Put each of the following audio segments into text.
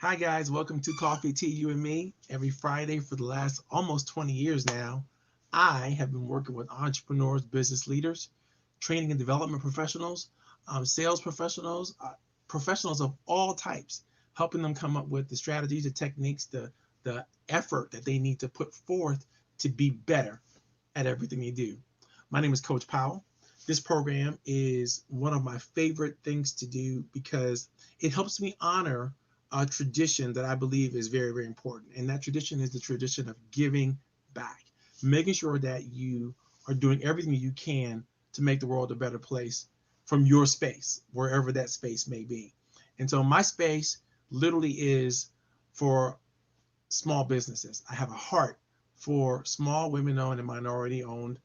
Hi guys, welcome to Coffee Tea, You and Me. Every Friday for the last almost 20 years now, I have been working with entrepreneurs, business leaders, training and development professionals, sales professionals, professionals of all types, helping them come up with the strategies, the techniques, the effort that they need to put forth to be better at everything they do. My name is Coach Powell. This program is one of my favorite things to do because it helps me honor a tradition that I believe is very, very important. And that tradition is the tradition of giving back, making sure that you are doing everything you can to make the world a better place from your space, wherever that space may be. And so my space literally is for small businesses. I have a heart for small women owned and minority owned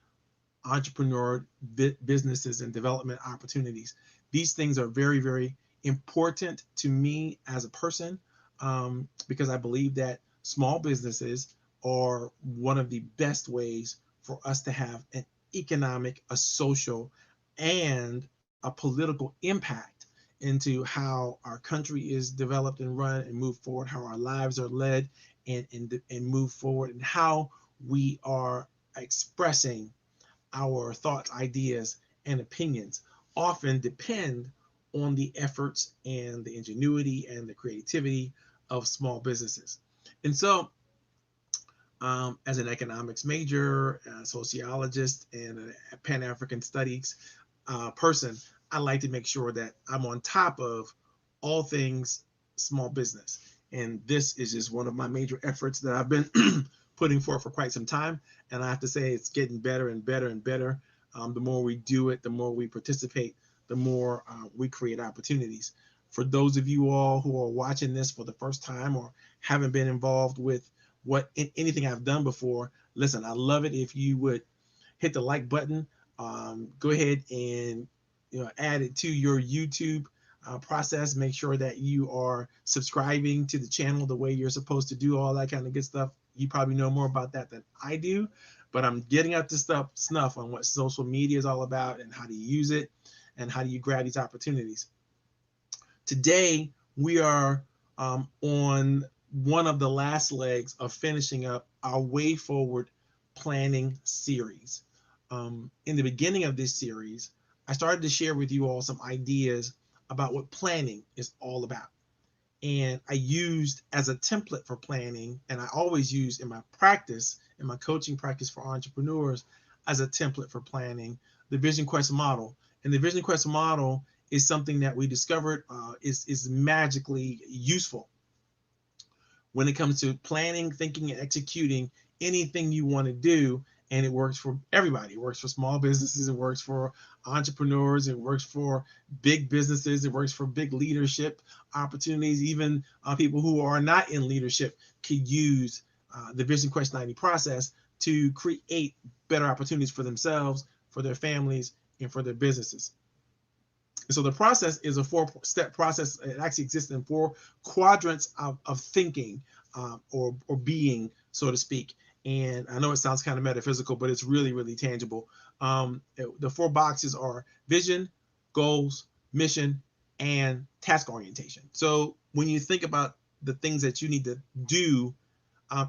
entrepreneur businesses and development opportunities. These things are very, very important to me as a person because I believe that small businesses are one of the best ways for us to have an economic, a social, and a political impact into how our country is developed and run and move forward, how our lives are led and move forward, and how we are expressing our thoughts, ideas, and opinions often depend on the efforts and the ingenuity and the creativity of small businesses. And so, as an economics major, a sociologist, and a Pan African studies person, I like to make sure that I'm on top of all things small business. And this is just one of my major efforts that I've been putting forth for quite some time. And I have to say, it's getting better and better and better. The more we do it, the more we participate, the more we create opportunities. For those of you all who are watching this for the first time or haven't been involved with anything I've done before, listen, I love it if you would hit the like button. Go ahead and add it to your YouTube process. Make sure that you are subscribing to the channel the way you're supposed to do, all that kind of good stuff. You probably know more about that than I do, but I'm getting up to snuff on what social media is all about and how to use it and how do you grab these opportunities. Today, we are on one of the last legs of finishing up our Way Forward planning series. In the beginning of this series, I started to share with you all some ideas about what planning is all about. And I used as a template for planning, and I always use in my practice, in my coaching practice for entrepreneurs, as a template for planning, the Vision Quest model. And the Vision Quest model is something that we discovered is magically useful when it comes to planning, thinking, and executing anything you want to do. And it works for everybody. It works for small businesses. It works for entrepreneurs. It works for big businesses. It works for big leadership opportunities. Even people who are not in leadership could use the Vision Quest 90 process to create better opportunities for themselves, for their families, and for their businesses. So the process is a four-step process. It actually exists in four quadrants of thinking or being, so to speak. And I know it sounds kind of metaphysical, but it's really, really tangible. The four boxes are vision, goals, mission, and task orientation. So when you think about the things that you need to do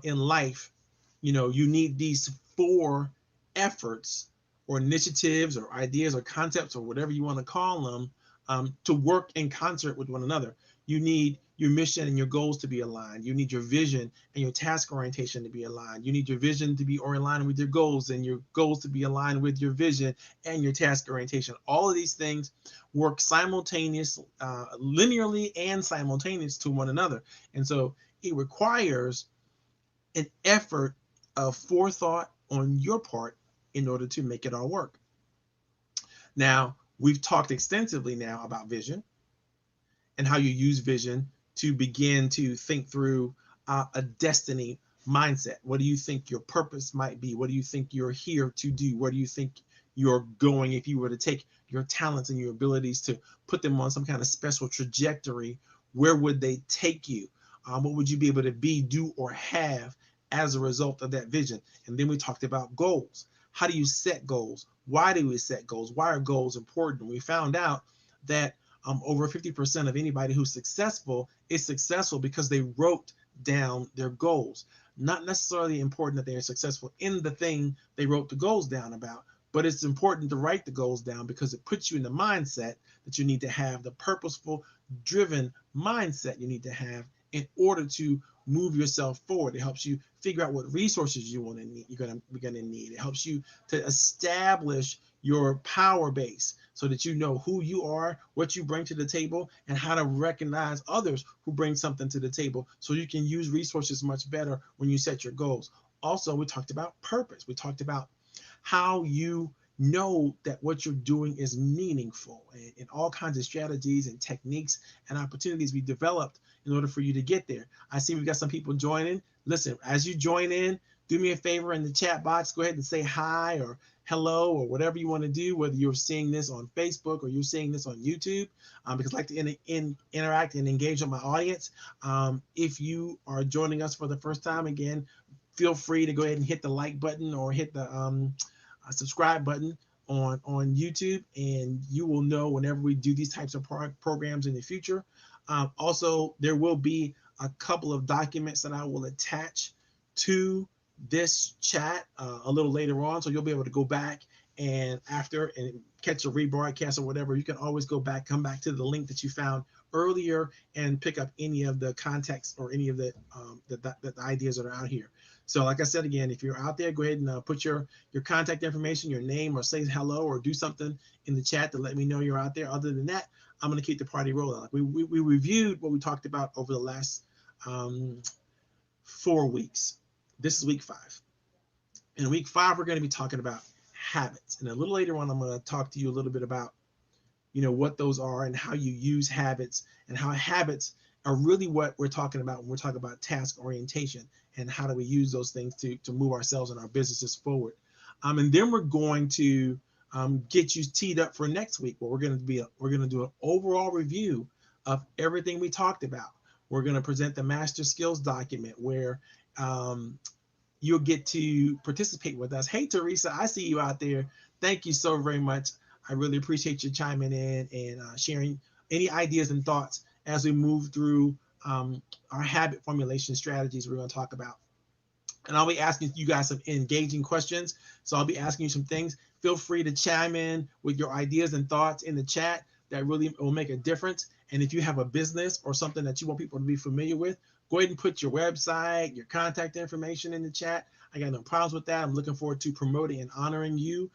in life, you need these four efforts or initiatives or ideas or concepts or whatever you want to call them to work in concert with one another. You need your mission and your goals to be aligned. You need your vision and your task orientation to be aligned. You need your vision to be aligned with your goals and your goals to be aligned with your vision and your task orientation. All of these things work simultaneously, linearly and simultaneous to one another. And so it requires an effort of forethought on your part in order to make it all work. Now, we've talked extensively now about vision and how you use vision to begin to think through a destiny mindset. What do you think your purpose might be? What do you think you're here to do? Where do you think you're going if you were to take your talents and your abilities to put them on some kind of special trajectory? Where would they take you? What would you be able to be, do, or have as a result of that vision? And then we talked about goals. How do you set goals? Why do we set goals? Why are goals important? We found out that over 50% of anybody who's successful is successful because they wrote down their goals. Not necessarily important that they are successful in the thing they wrote the goals down about, but it's important to write the goals down because it puts you in the mindset that you need to have, the purposeful, driven mindset you need to have in order to move yourself forward. It helps you figure out what resources you want to need. You're gonna need. It helps you to establish your power base so that you know who you are, what you bring to the table, and how to recognize others who bring something to the table so you can use resources much better when you set your goals. Also, we talked about purpose. We talked about how you know that what you're doing is meaningful, and all kinds of strategies and techniques and opportunities we developed in order for you to get there. I see we've got some people joining. Listen, as you join in, do me a favor in the chat box, go ahead and say hi or hello or whatever you want to do, whether you're seeing this on Facebook or you're seeing this on YouTube, because I like to interact and engage with my audience. If you are joining us for the first time, again, feel free to go ahead and hit the like button or hit the subscribe button on YouTube, and you will know whenever we do these types of programs in the future. Also, there will be a couple of documents that I will attach to this chat a little later on, so you'll be able to go back and after and catch a rebroadcast or whatever. You can always go back, come back to the link that you found earlier and pick up any of the context or any of the ideas that are out here. So like I said, again, if you're out there, go ahead and put your contact information, your name, or say hello or do something in the chat to let me know you're out there. Other than that, I'm going to keep the party rolling. Like we reviewed what we talked about over the last 4 weeks. This is week 5. In week 5, we're going to be talking about habits. And a little later on, I'm going to talk to you a little bit about, what those are and how you use habits, and how habits are really what we're talking about when we're talking about task orientation, and how do we use those things to move ourselves and our businesses forward. And then we're going to get you teed up for next week, where we're going to do an overall review of everything we talked about. We're going to present the master skills document where you'll get to participate with us. Hey, Teresa, I see you out there. Thank you so very much. I really appreciate you chiming in and sharing any ideas and thoughts as we move through our habit formulation strategies we're going to talk about. And I'll be asking you guys some engaging questions. So I'll be asking you some things. Feel free to chime in with your ideas and thoughts in the chat. That really will make a difference. And if you have a business or something that you want people to be familiar with, go ahead and put your website, your contact information in the chat. I got no problems with that. I'm looking forward to promoting and honoring you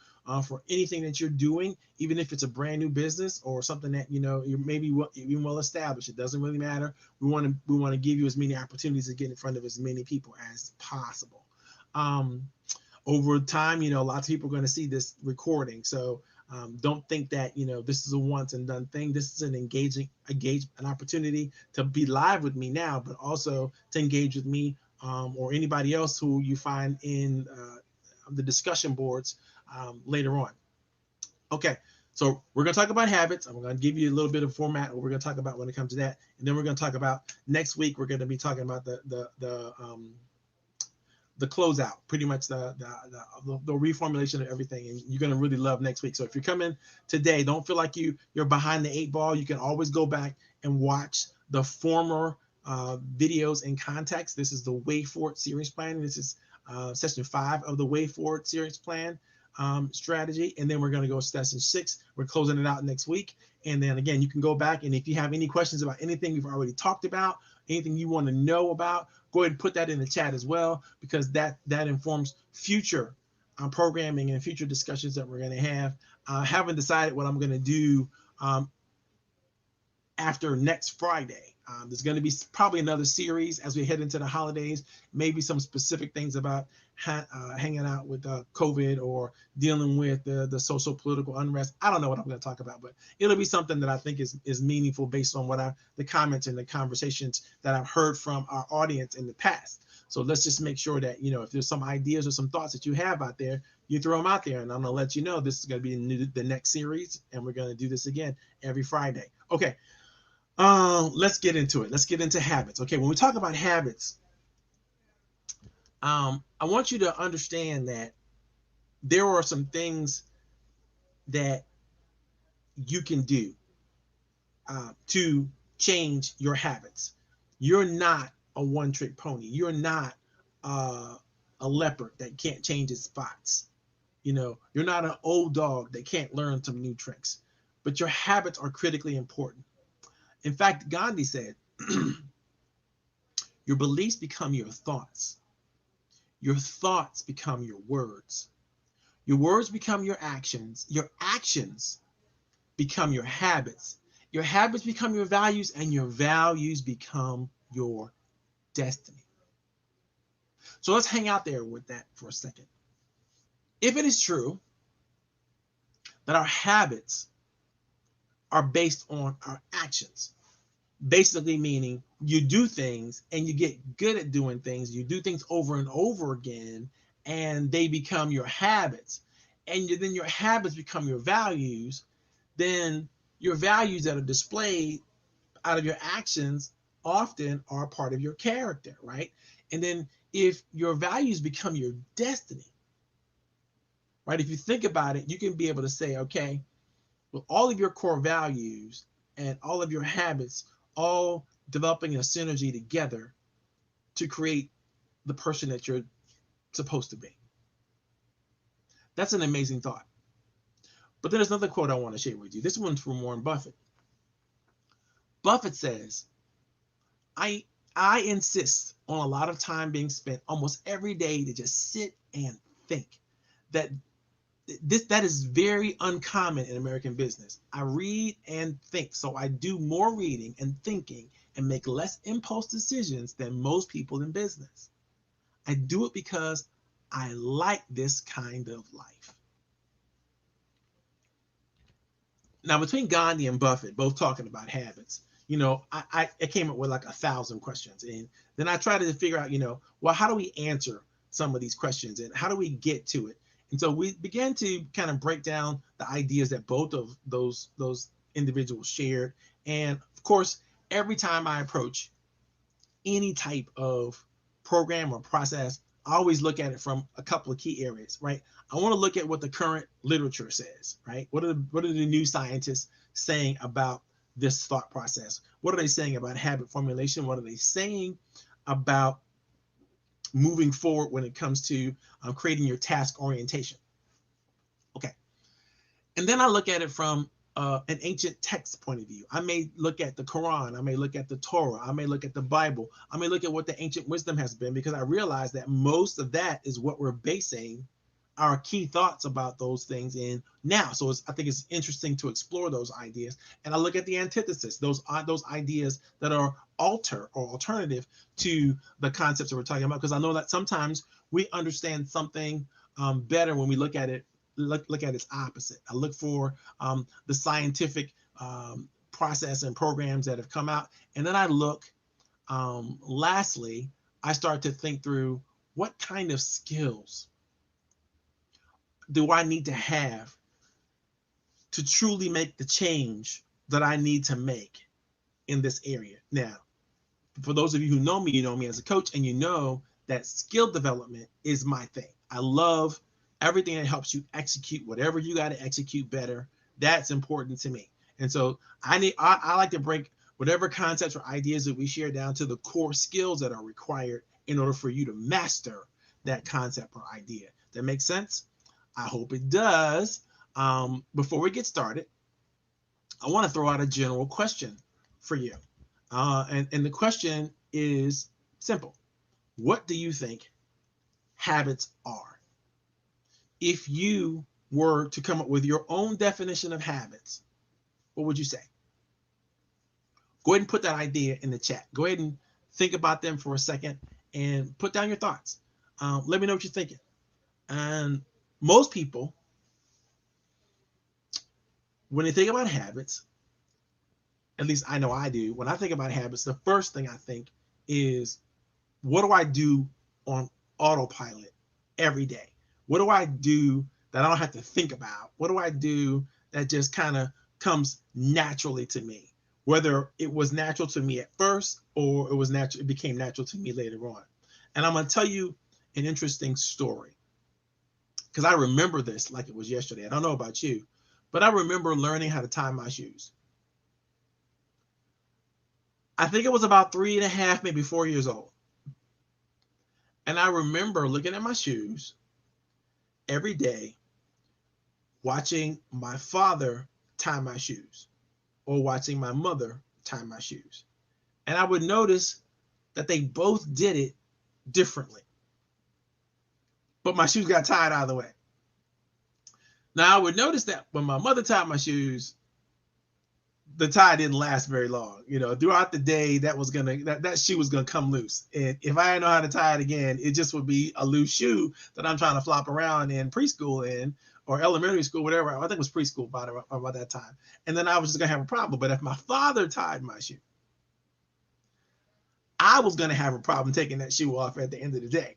for anything that you're doing, even if it's a brand new business or something that you're maybe even well established. It doesn't really matter. We want to give you as many opportunities to get in front of as many people as possible. Over time, lots of people are going to see this recording, so don't think that this is a once and done thing. This is an opportunity to be live with me now, but also to engage with me or anybody else who you find in the discussion boards later on. Okay, so we're going to talk about habits. I'm going to give you a little bit of format what we're going to talk about when it comes to that, and then we're going to talk about next week. We're going to be talking about the closeout, pretty much the reformulation of everything, and you're going to really love next week. So if you're coming today, don't feel like you're behind the 8 ball. You can always go back and watch the former videos in context. This is the Way Forward series plan. This is session 5 of the Way Forward series plan strategy, and then we're going to go to session 6. We're closing it out next week, and then again, you can go back, and if you have any questions about anything we've already talked about, anything you want to know about, go ahead and put that in the chat as well, because that informs future programming and future discussions that we're going to have. I haven't decided what I'm going to do after next Friday. There's going to be probably another series as we head into the holidays, maybe some specific things about hanging out with COVID or dealing with the social political unrest. I don't know what I'm going to talk about, but it'll be something that I think is meaningful based on the comments and the conversations that I've heard from our audience in the past. So let's just make sure that, if there's some ideas or some thoughts that you have out there, you throw them out there, and I'm going to let you know this is going to be the next series, and we're going to do this again every Friday. Okay. Let's get into it. Let's get into habits. Okay, when we talk about habits, I want you to understand that there are some things that you can do to change your habits. You're not a one-trick pony. You're not uh, a leopard that can't change its spots. You're not an old dog that can't learn some new tricks. But your habits are critically important. In fact, Gandhi said, your beliefs become your thoughts. Your thoughts become your words. Your words become your actions. Your actions become your habits. Your habits become your values, and your values become your destiny. So let's hang out there with that for a second. If it is true that our habits are based on our actions, basically meaning you do things and you get good at doing things, you do things over and over again, and they become your habits, and then your habits become your values, then your values that are displayed out of your actions often are part of your character, right? And then if your values become your destiny, right? If you think about it, you can be able to say, okay, well, all of your core values and all of your habits all developing a synergy together to create the person that you're supposed to be. That's an amazing thought. But then there's another quote I want to share with you. This one's from Warren Buffett. Buffett says, I I insist on a lot of time being spent almost every day to just sit and think. That that is very uncommon in American business. I read and think, so I do more reading and thinking and make less impulse decisions than most people in business. I do it because I like this kind of life. Now, between Gandhi and Buffett, both talking about habits, I came up with like 1,000 questions, and then I tried to figure out, well, how do we answer some of these questions, and how do we get to it? And so we began to kind of break down the ideas that both of those individuals shared. And of course, every time I approach any type of program or process, I always look at it from a couple of key areas, right? I want to look at what the current literature says, right? What are the new scientists saying about this thought process? What are they saying about habit formulation? What are they saying about moving forward when it comes to creating your task orientation? Okay. And then I look at it from an ancient text point of view. I may look at the Quran, I may look at the Torah, I may look at the Bible, I may look at what the ancient wisdom has been, because I realize that most of that is what we're basing our key thoughts about those things in now. So I think it's interesting to explore those ideas. And I look at the antithesis, those ideas that are alternative to the concepts that we're talking about, because I know that sometimes we understand something better when we look at it look at its opposite. I look for the scientific process and programs that have come out, and then I look. Lastly, I start to think through what kind of skills do I need to have to truly make the change that I need to make in this area. Now, for those of you who know me, you know me as a coach, and you know that skill development is my thing. I love everything that helps you execute whatever you got to execute better. That's important to me. And so I like to break whatever concepts or ideas that we share down to the core skills that are required in order for you to master that concept or idea. That makes sense? I hope it does. Before we get started, I want to throw out a general question for you. And the question is simple. What do you think habits are? If you were to come up with your own definition of habits, what would you say? Go ahead and put that idea in the chat. Go ahead and think about them for a second and put down your thoughts. Let me know what you're thinking. And most people, when they think about habits, at least I know I do, when I think about habits, the first thing I think is, what do I do on autopilot every day? What do I do that I don't have to think about? What do I do that just kind of comes naturally to me? Whether it was natural to me at first or it became natural to me later on. And I'm going to tell you an interesting story, because I remember this like it was yesterday. I don't know about you, but I remember learning how to tie my shoes. I think it was about 3.5, maybe 4 years old. And I remember looking at my shoes every day, watching my father tie my shoes or watching my mother tie my shoes. And I would notice that they both did it differently. But my shoes got tied either way. Now I would notice that when my mother tied my shoes, the tie didn't last very long. Throughout the day, that shoe was gonna come loose. And if I didn't know how to tie it again, it just would be a loose shoe that I'm trying to flop around in preschool or elementary school, whatever. I think it was preschool by that time. And then I was just gonna have a problem. But if my father tied my shoe, I was gonna have a problem taking that shoe off at the end of the day.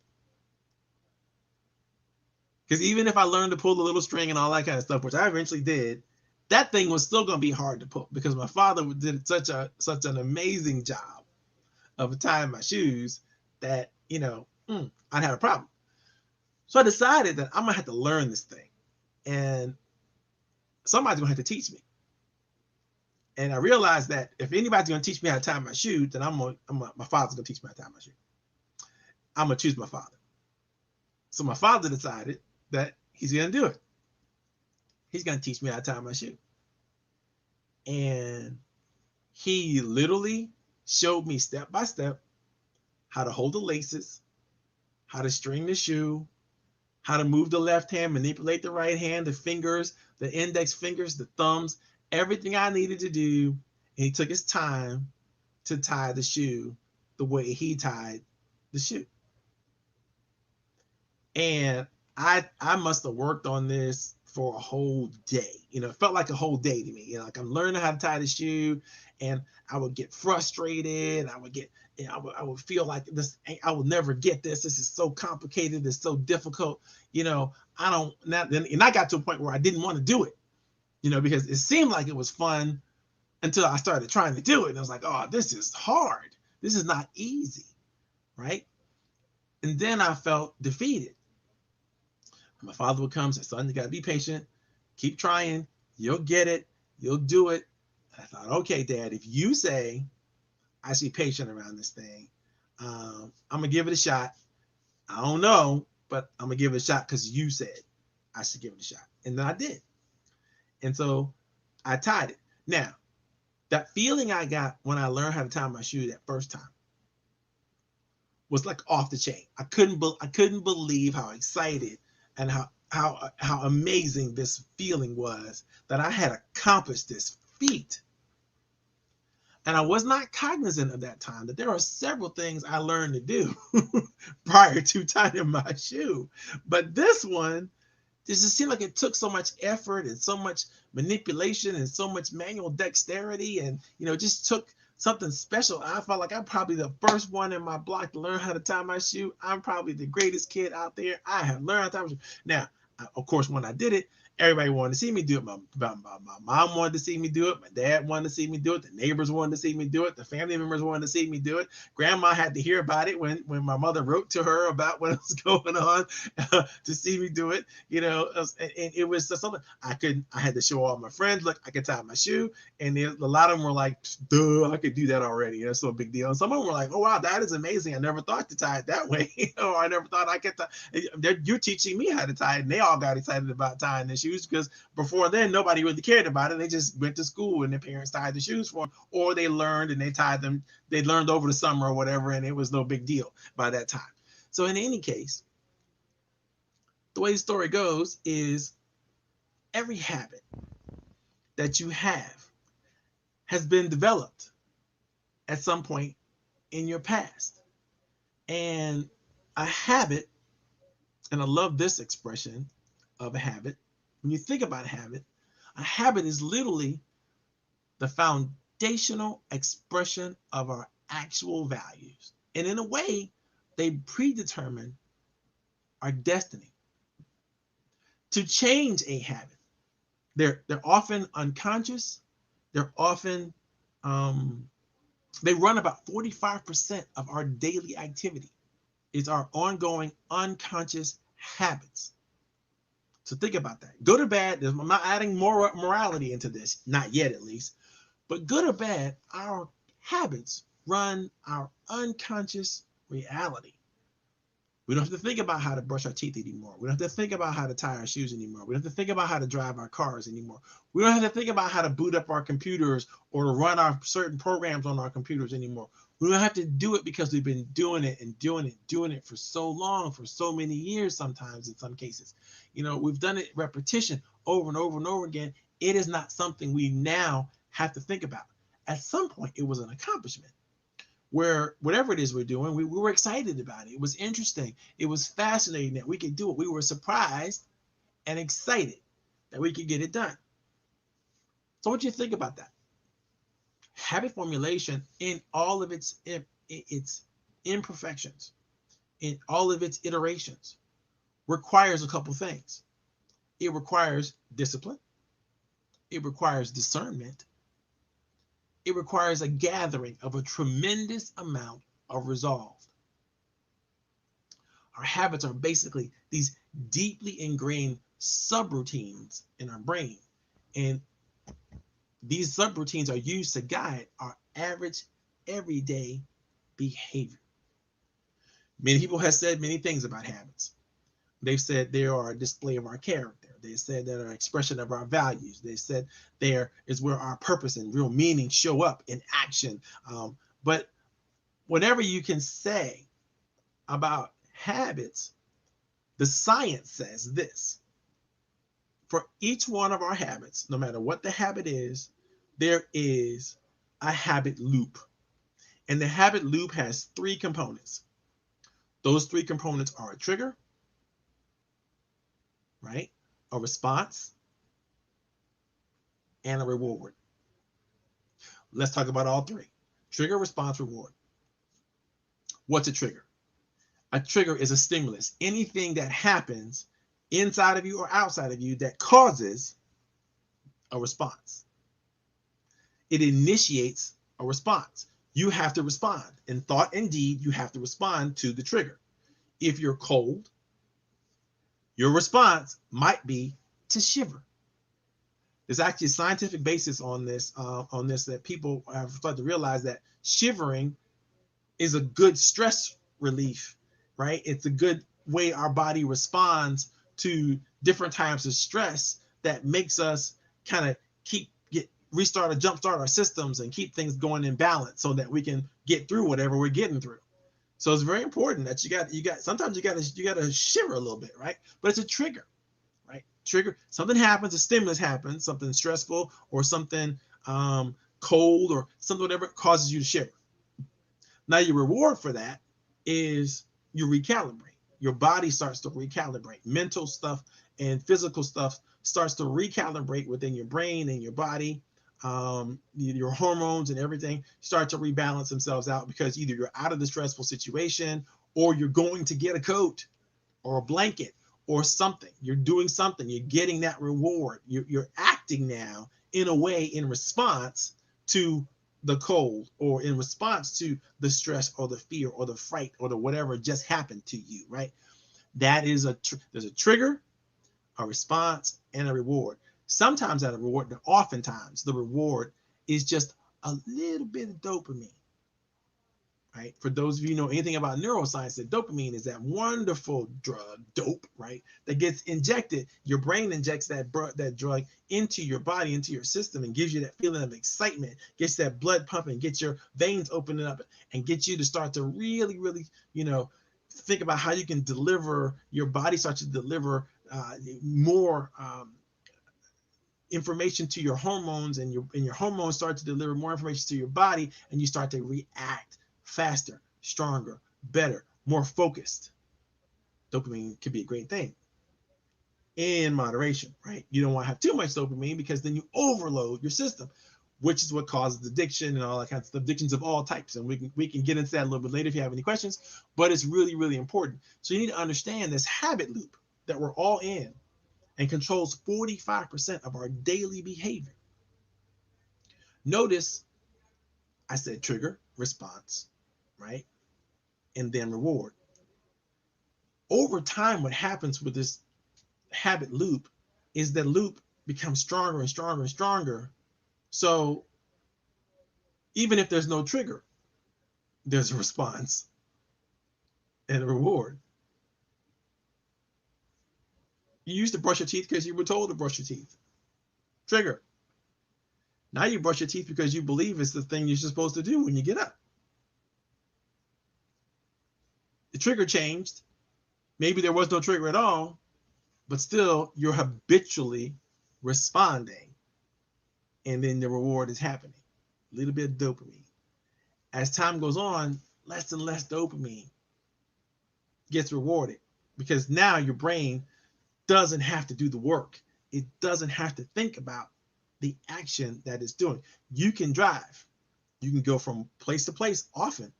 Because even if I learned to pull the little string and all that kind of stuff, which I eventually did, that thing was still going to be hard to pull because my father did such an amazing job of tying my shoes that, I'd have a problem. So I decided that I'm going to have to learn this thing. And somebody's going to have to teach me. And I realized that if anybody's going to teach me how to tie my shoe, then my father's going to teach me how to tie my shoe. I'm going to choose my father. So my father decided that he's going to do it. He's going to teach me how to tie my shoe. And he literally showed me step by step how to hold the laces, how to string the shoe, how to move the left hand, manipulate the right hand, the fingers, the index fingers, the thumbs, everything I needed to do. And he took his time to tie the shoe the way he tied the shoe. And I must have worked on this for a whole day. It felt like a whole day to me. Like I'm learning how to tie the shoe, and I would get frustrated. I would feel like this. I will never get this. This is so complicated. It's so difficult. And I got to a point where I didn't want to do it. Because it seemed like it was fun until I started trying to do it, and I was like, oh, this is hard. This is not easy, right? And then I felt defeated. My father would come and say, son, you got to be patient. Keep trying. You'll get it. You'll do it. And I thought, okay, Dad, if you say I should be patient around this thing, I'm going to give it a shot. I don't know, but I'm going to give it a shot because you said I should give it a shot. And then I did. And so I tied it. Now, that feeling I got when I learned how to tie my shoe that first time was like off the chain. I couldn't believe how excited and how amazing this feeling was that I had accomplished this feat. And I was not cognizant of that time that there are several things I learned to do prior to tying my shoe. But this one, it just seemed like it took so much effort and so much manipulation and so much manual dexterity, and just took something special. I felt like I'm probably the first one in my block to learn how to tie my shoe. I'm probably the greatest kid out there. I have learned how to tie my shoe. Now, of course, when I did it, everybody wanted to see me do it. My mom wanted to see me do it. My dad wanted to see me do it. The neighbors wanted to see me do it. The family members wanted to see me do it. Grandma had to hear about it when my mother wrote to her about what was going on to see me do it. And it was just something I had to show all my friends, look, I could tie my shoe. And a lot of them were like, duh, I could do that already. That's no big deal. And some of them were like, oh, wow, that is amazing. I never thought to tie it that way. I never thought I could tie. You're teaching me how to tie it. And they all got excited about tying the shoes because before then, nobody really cared about it. They just went to school and their parents tied the shoes for them, or they learned and they tied them. They learned over the summer or whatever, and it was no big deal by that time. So in any case, the way the story goes is every habit that you have has been developed at some point in your past. And a habit, and I love this expression of a habit, when you think about a habit is literally the foundational expression of our actual values. And in a way, they predetermine our destiny. To change a habit, they're often unconscious. They're often they run about 45% of our daily activity. It's our ongoing unconscious habits. So think about that. Good or bad, I'm not adding more morality into this, not yet at least, but good or bad, our habits run our unconscious reality. We don't have to think about how to brush our teeth anymore. We don't have to think about how to tie our shoes anymore. We don't have to think about how to drive our cars anymore. We don't have to think about how to boot up our computers or to run our certain programs on our computers anymore. We don't have to do it because we've been doing it and doing it for so long, for so many years sometimes in some cases. We've done it repetition over and over and over again. It is not something we now have to think about. At some point, it was an accomplishment where whatever it is we're doing, we were excited about it. It was interesting. It was fascinating that we could do it. We were surprised and excited that we could get it done. So what do you think about that? Habit formulation in all of its imperfections, in all of its iterations, requires a couple things. It requires discipline. It requires discernment. It requires a gathering of a tremendous amount of resolve. Our habits are basically these deeply ingrained subroutines in our brain. And these subroutines are used to guide our average, everyday behavior. Many people have said many things about habits. They've said they are a display of our character. They said they're an expression of our values. They said there is where our purpose and real meaning show up in action. But whatever you can say about habits, the science says this. For each one of our habits, no matter what the habit is, there is a habit loop. And the habit loop has three components. Those three components are a trigger, right? A response, and a reward. Let's talk about all three. Trigger, response, reward. What's a trigger? A trigger is a stimulus. Anything that happens inside of you or outside of you that causes a response. It initiates a response. You have to respond. In thought and deed, you have to respond to the trigger. If you're cold, your response might be to shiver. There's actually a scientific basis on this that people have started to realize that shivering is a good stress relief, right? It's a good way our body responds to different types of stress that makes us kind of jumpstart our systems and keep things going in balance so that we can get through whatever we're getting through. So it's very important that sometimes you got to shiver a little bit, right? But it's a trigger, right? Trigger, something happens, a stimulus happens, something stressful or something cold or something, whatever causes you to shiver. Now your reward for that is you recalibrate. Your body starts to recalibrate. Mental stuff and physical stuff starts to recalibrate within your brain and your body. Your hormones and everything start to rebalance themselves out because either you're out of the stressful situation or you're going to get a coat or a blanket or something. You're doing something. You're getting that reward. You're acting now in a way in response to the cold or in response to the stress or the fear or the fright or the whatever just happened to you, right? That is there's a trigger, a response, and a reward. Sometimes that reward, but oftentimes the reward is just a little bit of dopamine, right? For those of you who know anything about neuroscience, that dopamine is that wonderful drug, dope, right? That gets injected. Your brain injects that drug into your body, into your system, and gives you that feeling of excitement, gets that blood pumping, gets your veins opening up, and gets you to start to really, really, think about how you can deliver, your body starts to deliver more information to your hormones, and your hormones start to deliver more information to your body, and you start to react faster, stronger, better, more focused. Dopamine can be a great thing in moderation, right? You don't want to have too much dopamine because then you overload your system, which is what causes addiction and all that kind of stuff, addictions of all types. And we can get into that a little bit later if you have any questions, but it's really, really important. So you need to understand this habit loop that we're all in and controls 45% of our daily behavior. Notice I said trigger, response, right? And then reward. Over time, what happens with this habit loop is that loop becomes stronger and stronger and stronger. So even if there's no trigger, there's a response and a reward. You used to brush your teeth because you were told to brush your teeth. Trigger. Now you brush your teeth because you believe it's the thing you're supposed to do when you get up. The trigger changed. Maybe there was no trigger at all, but still you're habitually responding, and then the reward is happening. A little bit of dopamine. As time goes on, less and less dopamine gets rewarded because now your brain doesn't have to do the work. It doesn't have to think about the action that it's doing. You can drive. You can go from place to place often,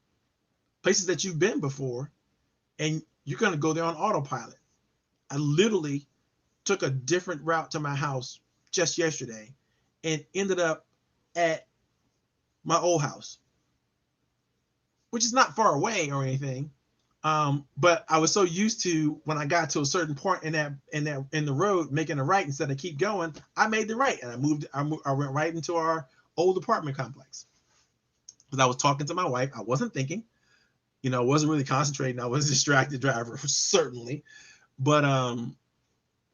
places that you've been before, and you're going to go there on autopilot. I literally took a different route to my house just yesterday and ended up at my old house, which is not far away or anything. But I was so used to when I got to a certain point in the road, making a right instead of keep going, I made the right and I went right into our old apartment complex. Because I was talking to my wife, I wasn't thinking, I wasn't really concentrating. I was a distracted driver, certainly. But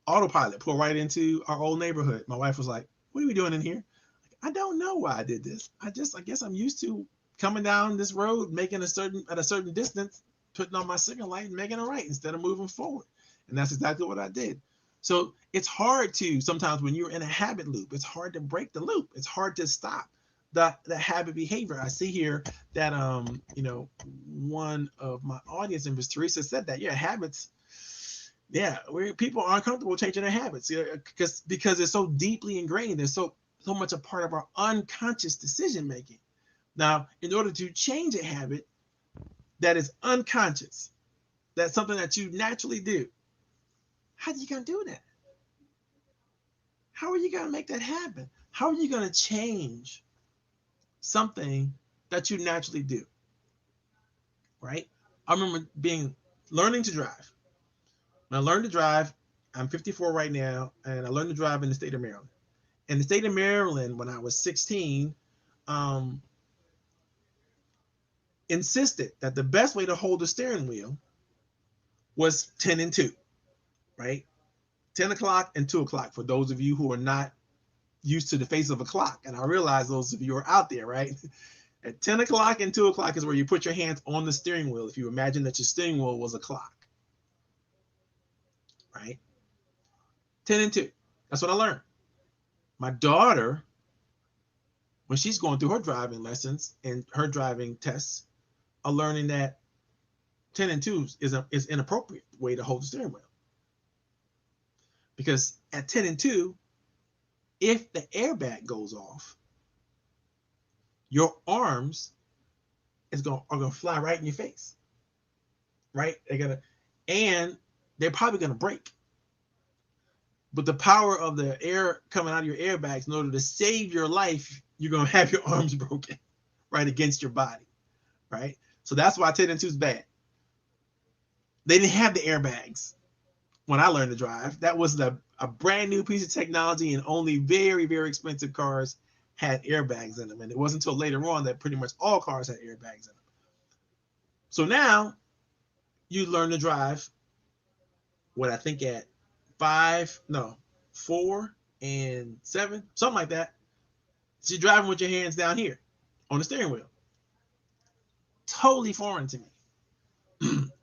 autopilot, pull right into our old neighborhood. My wife was like, "What are we doing in here?" I don't know why I did this. I guess I'm used to coming down this road, making at a certain distance, putting on my signal light and making a right instead of moving forward. And that's exactly what I did. So it's hard to sometimes when you're in a habit loop, it's hard to break the loop. It's hard to stop the habit behavior. I see here that one of my audience members, Teresa, said that habits. Yeah, where people aren't comfortable changing their habits because it's so deeply ingrained. There's so much a part of our unconscious decision making. Now, in order to change a habit that is unconscious, that's something that you naturally do, how are you going to do that? How are you going to make that happen? How are you going to change something that you naturally do? Right? I remember learning to drive. When I learned to drive, I'm 54 right now, and I learned to drive in the state of Maryland. In the state of Maryland, when I was 16, insisted that the best way to hold the steering wheel was 10 and 2, right? 10 o'clock and 2 o'clock for those of you who are not used to the face of a clock. And I realize those of you are out there, right? At 10 o'clock and 2 o'clock is where you put your hands on the steering wheel. If you imagine that your steering wheel was a clock, right? 10 and 2. That's what I learned. My daughter, when she's going through her driving lessons and her driving tests, are learning that 10 and 2 is inappropriate way to hold the steering wheel. Because at 10 and 2, if the airbag goes off, your arms are gonna fly right in your face, right? They're probably gonna break. But the power of the air coming out of your airbags, in order to save your life, you're gonna have your arms broken right against your body, right? So that's why 10 and 2 is bad. They didn't have the airbags when I learned to drive. That was a brand new piece of technology, and only very, very expensive cars had airbags in them. And it wasn't until later on that pretty much all cars had airbags in them. So now you learn to drive, what I think at 4 and 7, something like that. So you're driving with your hands down here on the steering wheel. Totally foreign to me.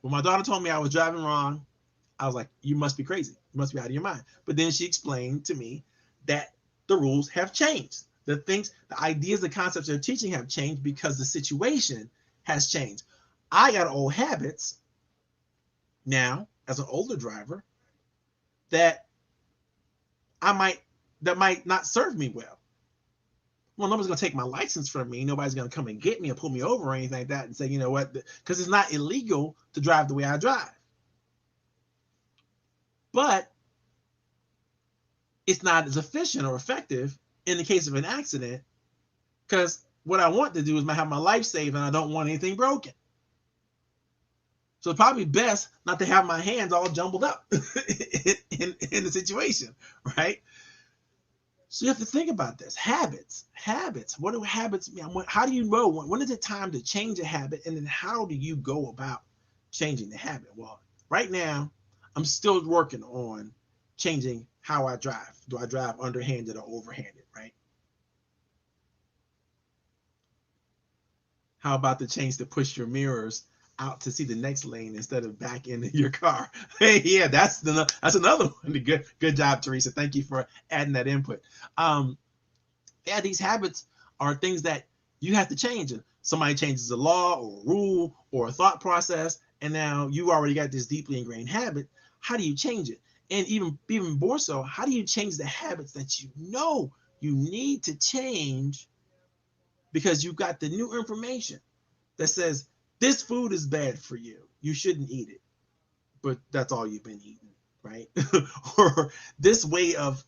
When my daughter told me I was driving wrong, I was like, you must be crazy. You must be out of your mind. But then she explained to me that the rules have changed. The ideas, the concepts they're teaching have changed because the situation has changed. I got old habits now as an older driver that might not serve me well. Well, nobody's going to take my license from me. Nobody's going to come and get me or pull me over or anything like that and say, you know what, because it's not illegal to drive the way I drive. But it's not as efficient or effective in the case of an accident, because what I want to do is have my life saved and I don't want anything broken. So it's probably best not to have my hands all jumbled up in the situation, right? So you have to think about this. Habits. What do habits mean? How do you know when is it time to change a habit? And then how do you go about changing the habit? Well, right now, I'm still working on changing how I drive. Do I drive underhanded or overhanded, right? How about the change to push your mirrors out to see the next lane instead of back into your car? Hey, yeah, that's another one. Good job, Teresa. Thank you for adding that input. Um, yeah, these habits are things that you have to change. And somebody changes a law or a rule or a thought process, and now you already got this deeply ingrained habit. How do you change it? And even more so, how do you change the habits that you know you need to change because you've got the new information that says this food is bad for you. You shouldn't eat it, but that's all you've been eating, right? Or this way of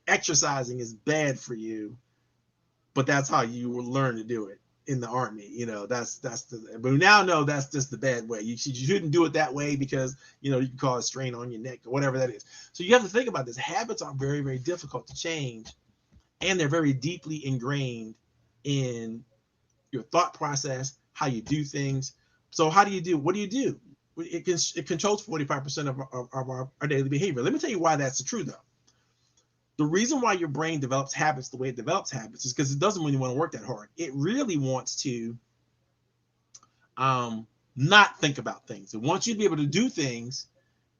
exercising is bad for you, but that's how you will learn to do it in the army. That's but we now know that's just the bad way. You shouldn't do it that way because you can cause strain on your neck or whatever that is. So you have to think about this. Habits are very, very difficult to change, and they're very deeply ingrained in your thought process, how you do things. So how do you do? What do you do? It controls 45% of our daily behavior. Let me tell you why that's true, though. The reason why your brain develops habits the way it develops habits is because it doesn't really want to work that hard. It really wants to not think about things. It wants you to be able to do things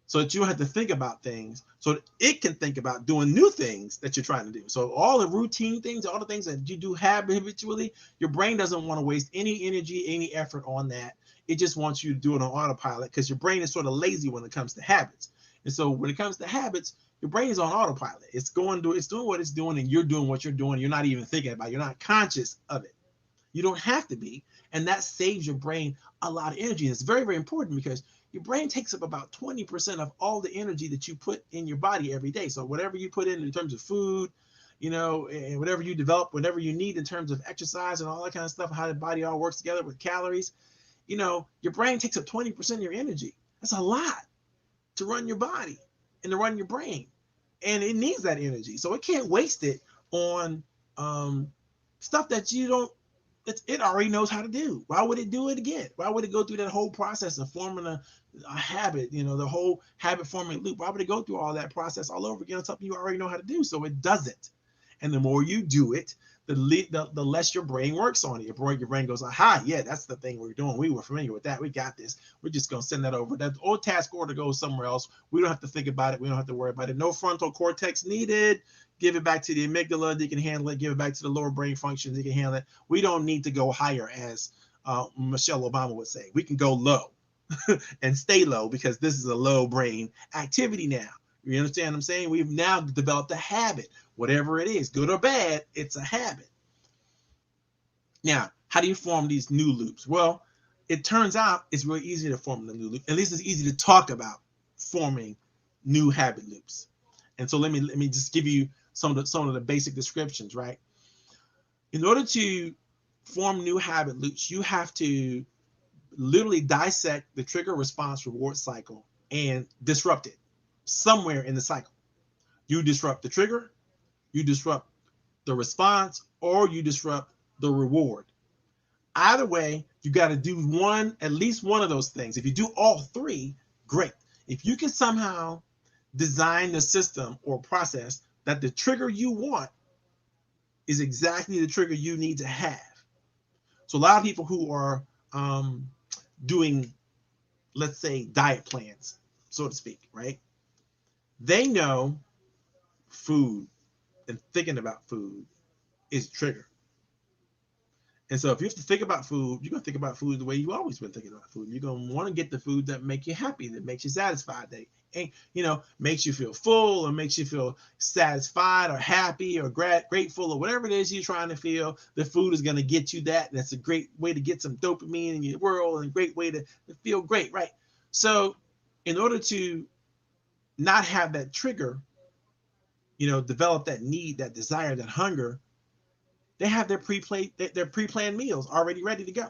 so that you don't have to think about things, so that it can think about doing new things that you're trying to do. So all the routine things, all the things that you do habitually, your brain doesn't want to waste any energy, any effort on that. It just wants you to do it on autopilot because your brain is sort of lazy when it comes to habits. And so when it comes to habits, your brain is on autopilot. It's doing what it's doing, and you're doing what you're doing. You're not even thinking about it. You're not conscious of it. You don't have to be. And that saves your brain a lot of energy. And it's very, very important because your brain takes up about 20% of all the energy that you put in your body every day. So whatever you put in terms of food, and whatever you develop, whatever you need in terms of exercise and all that kind of stuff, how the body all works together with calories, your brain takes up 20% of your energy. That's a lot to run your body and to run your brain. And it needs that energy. So it can't waste it on stuff that you don't, it already knows how to do. Why would it do it again? Why would it go through that whole process of forming a habit, the whole habit forming loop? Why would it go through all that process all over again on something you already know how to do? So it doesn't. And the more you do it, the less your brain works on it. Your brain goes, aha, yeah, that's the thing we're doing. We were familiar with that. We got this. We're just going to send that over. That old task order goes somewhere else. We don't have to think about it. We don't have to worry about it. No frontal cortex needed. Give it back to the amygdala. They can handle it. Give it back to the lower brain functions. They can handle it. We don't need to go higher, as Michelle Obama would say. We can go low and stay low because this is a low brain activity now. You understand what I'm saying? We've now developed a habit. Whatever it is, good or bad, it's a habit. Now, how do you form these new loops? Well, it turns out it's really easy to form the new loop. At least it's easy to talk about forming new habit loops. And so let me just give you some of the basic descriptions, right? In order to form new habit loops, you have to literally dissect the trigger response reward cycle and disrupt it somewhere in the cycle. You disrupt the trigger, you disrupt the response, or you disrupt the reward. Either way, you got to do at least one of those things. If you do all three, great. If you can somehow design the system or process that the trigger you want is exactly the trigger you need to have. So a lot of people who are doing, let's say, diet plans, so to speak, right? They know food and thinking about food is a trigger. And so if you have to think about food, you're going to think about food the way you've always been thinking about food. You're going to want to get the food that make you happy, that makes you satisfied, that makes you feel full or makes you feel satisfied or happy or grateful or whatever it is you're trying to feel. The food is going to get you that. And that's a great way to get some dopamine in your world and a great way to feel great, right? So in order to not have that trigger, develop that need, that desire, that hunger, they have their pre-planned meals already ready to go.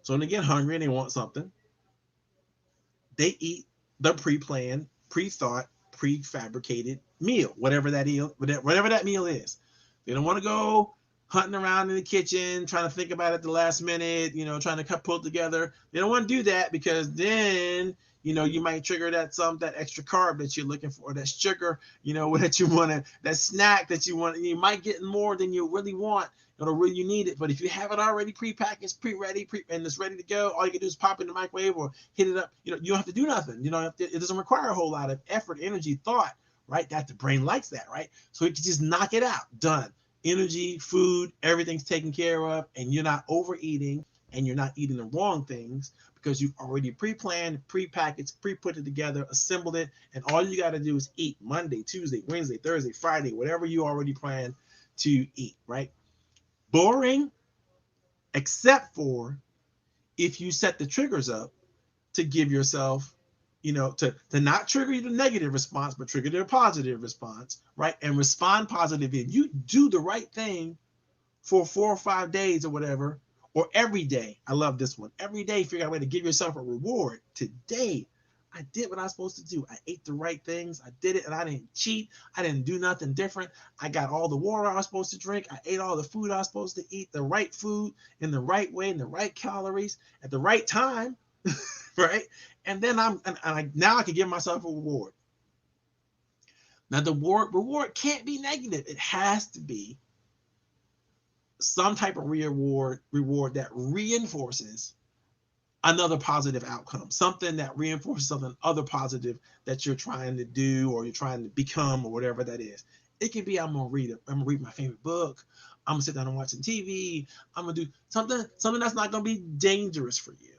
So when they get hungry and they want something, they eat the pre-planned, pre-thought, prefabricated meal, whatever that meal is. They don't want to go hunting around in the kitchen, trying to think about it at the last minute, trying to pull it together. They don't want to do that, because then, you might trigger that extra carb that you're looking for, that sugar, that you want to, that snack that you want. You might get more than you really want, or really you need it. But if you have it already prepackaged, pre-ready, and it's ready to go, all you can do is pop it in the microwave or hit it up. You don't have to do nothing. It doesn't require a whole lot of effort, energy, thought, right? That the brain likes that, right? So it can just knock it out. Done. Energy, food, everything's taken care of, and you're not overeating, and you're not eating the wrong things, because you've already pre-planned, pre-packaged, pre-put it together, assembled it, and all you got to do is eat Monday, Tuesday, Wednesday, Thursday, Friday, whatever you already plan to eat, right? Boring, except for if you set the triggers up to give yourself, to not trigger the negative response, but trigger the positive response, right? And respond positively. If you do the right thing for 4 or 5 days or whatever, or every day. I love this one. Every day, figure out a way to give yourself a reward. Today, I did what I was supposed to do. I ate the right things. I did it, and I didn't cheat. I didn't do nothing different. I got all the water I was supposed to drink. I ate all the food I was supposed to eat, the right food in the right way, in the right calories, at the right time, right? And then now I can give myself a reward. Now, the reward can't be negative. It has to be some type of reward that reinforces another positive outcome, something that reinforces something other positive that you're trying to do, or you're trying to become, or whatever that is. It can be, I'm gonna read my favorite book. I'm gonna sit down and watch some TV. I'm gonna do something that's not gonna be dangerous for you,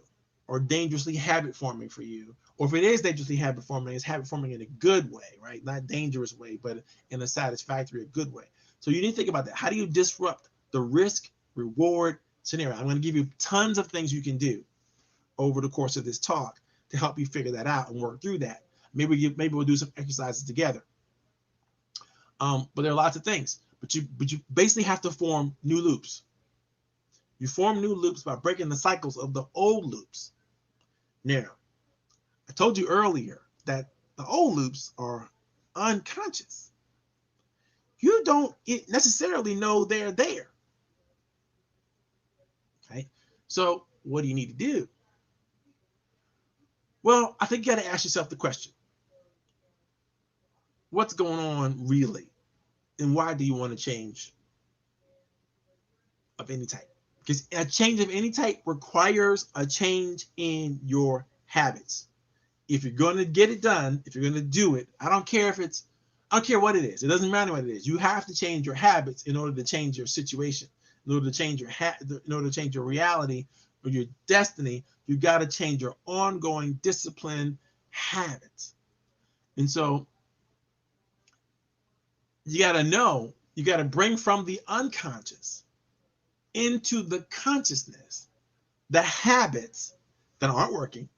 or dangerously habit forming for you. Or if it is dangerously habit forming, it's habit forming in a good way, right? Not dangerous way, but in a satisfactory, a good way. So you need to think about that. How do you disrupt the risk reward scenario? I'm going to give you tons of things you can do over the course of this talk to help you figure that out and work through that. Maybe we'll do some exercises together. But there are lots of things. But you basically have to form new loops. You form new loops by breaking the cycles of the old loops. Now, I told you earlier that the old loops are unconscious. You don't necessarily know they're there. Okay? So what do you need to do? Well, I think you got to ask yourself the question, what's going on really? And why do you want to change of any type? Because a change of any type requires a change in your habits. If you're going to get it done, if you're going to do it, I don't care what it is. It doesn't matter what it is. You have to change your habits in order to change your situation. In order to change your reality or your destiny, you got to change your ongoing discipline habits. And so you got to bring from the unconscious into the consciousness the habits that aren't working,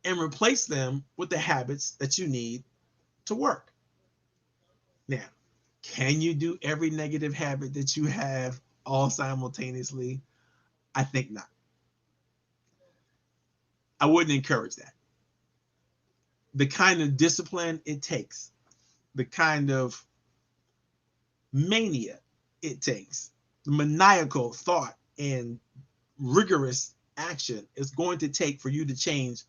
and replace them with the habits that you need to work. Now, can you do every negative habit that you have all simultaneously? I think not. I wouldn't encourage that. The kind of discipline it takes, the kind of mania it takes, the maniacal thought and rigorous action is going to take for you to change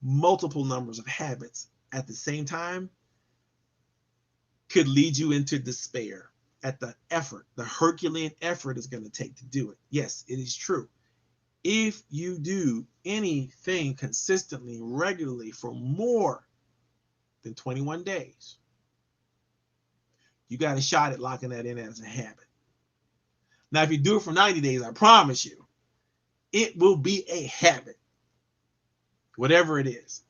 multiple numbers of habits at the same time could lead you into despair at the effort, the Herculean effort is going to take to do it. Yes, it is true. If you do anything consistently, regularly for more than 21 days, you got a shot at locking that in as a habit. Now, if you do it for 90 days, I promise you, it will be a habit, whatever it is.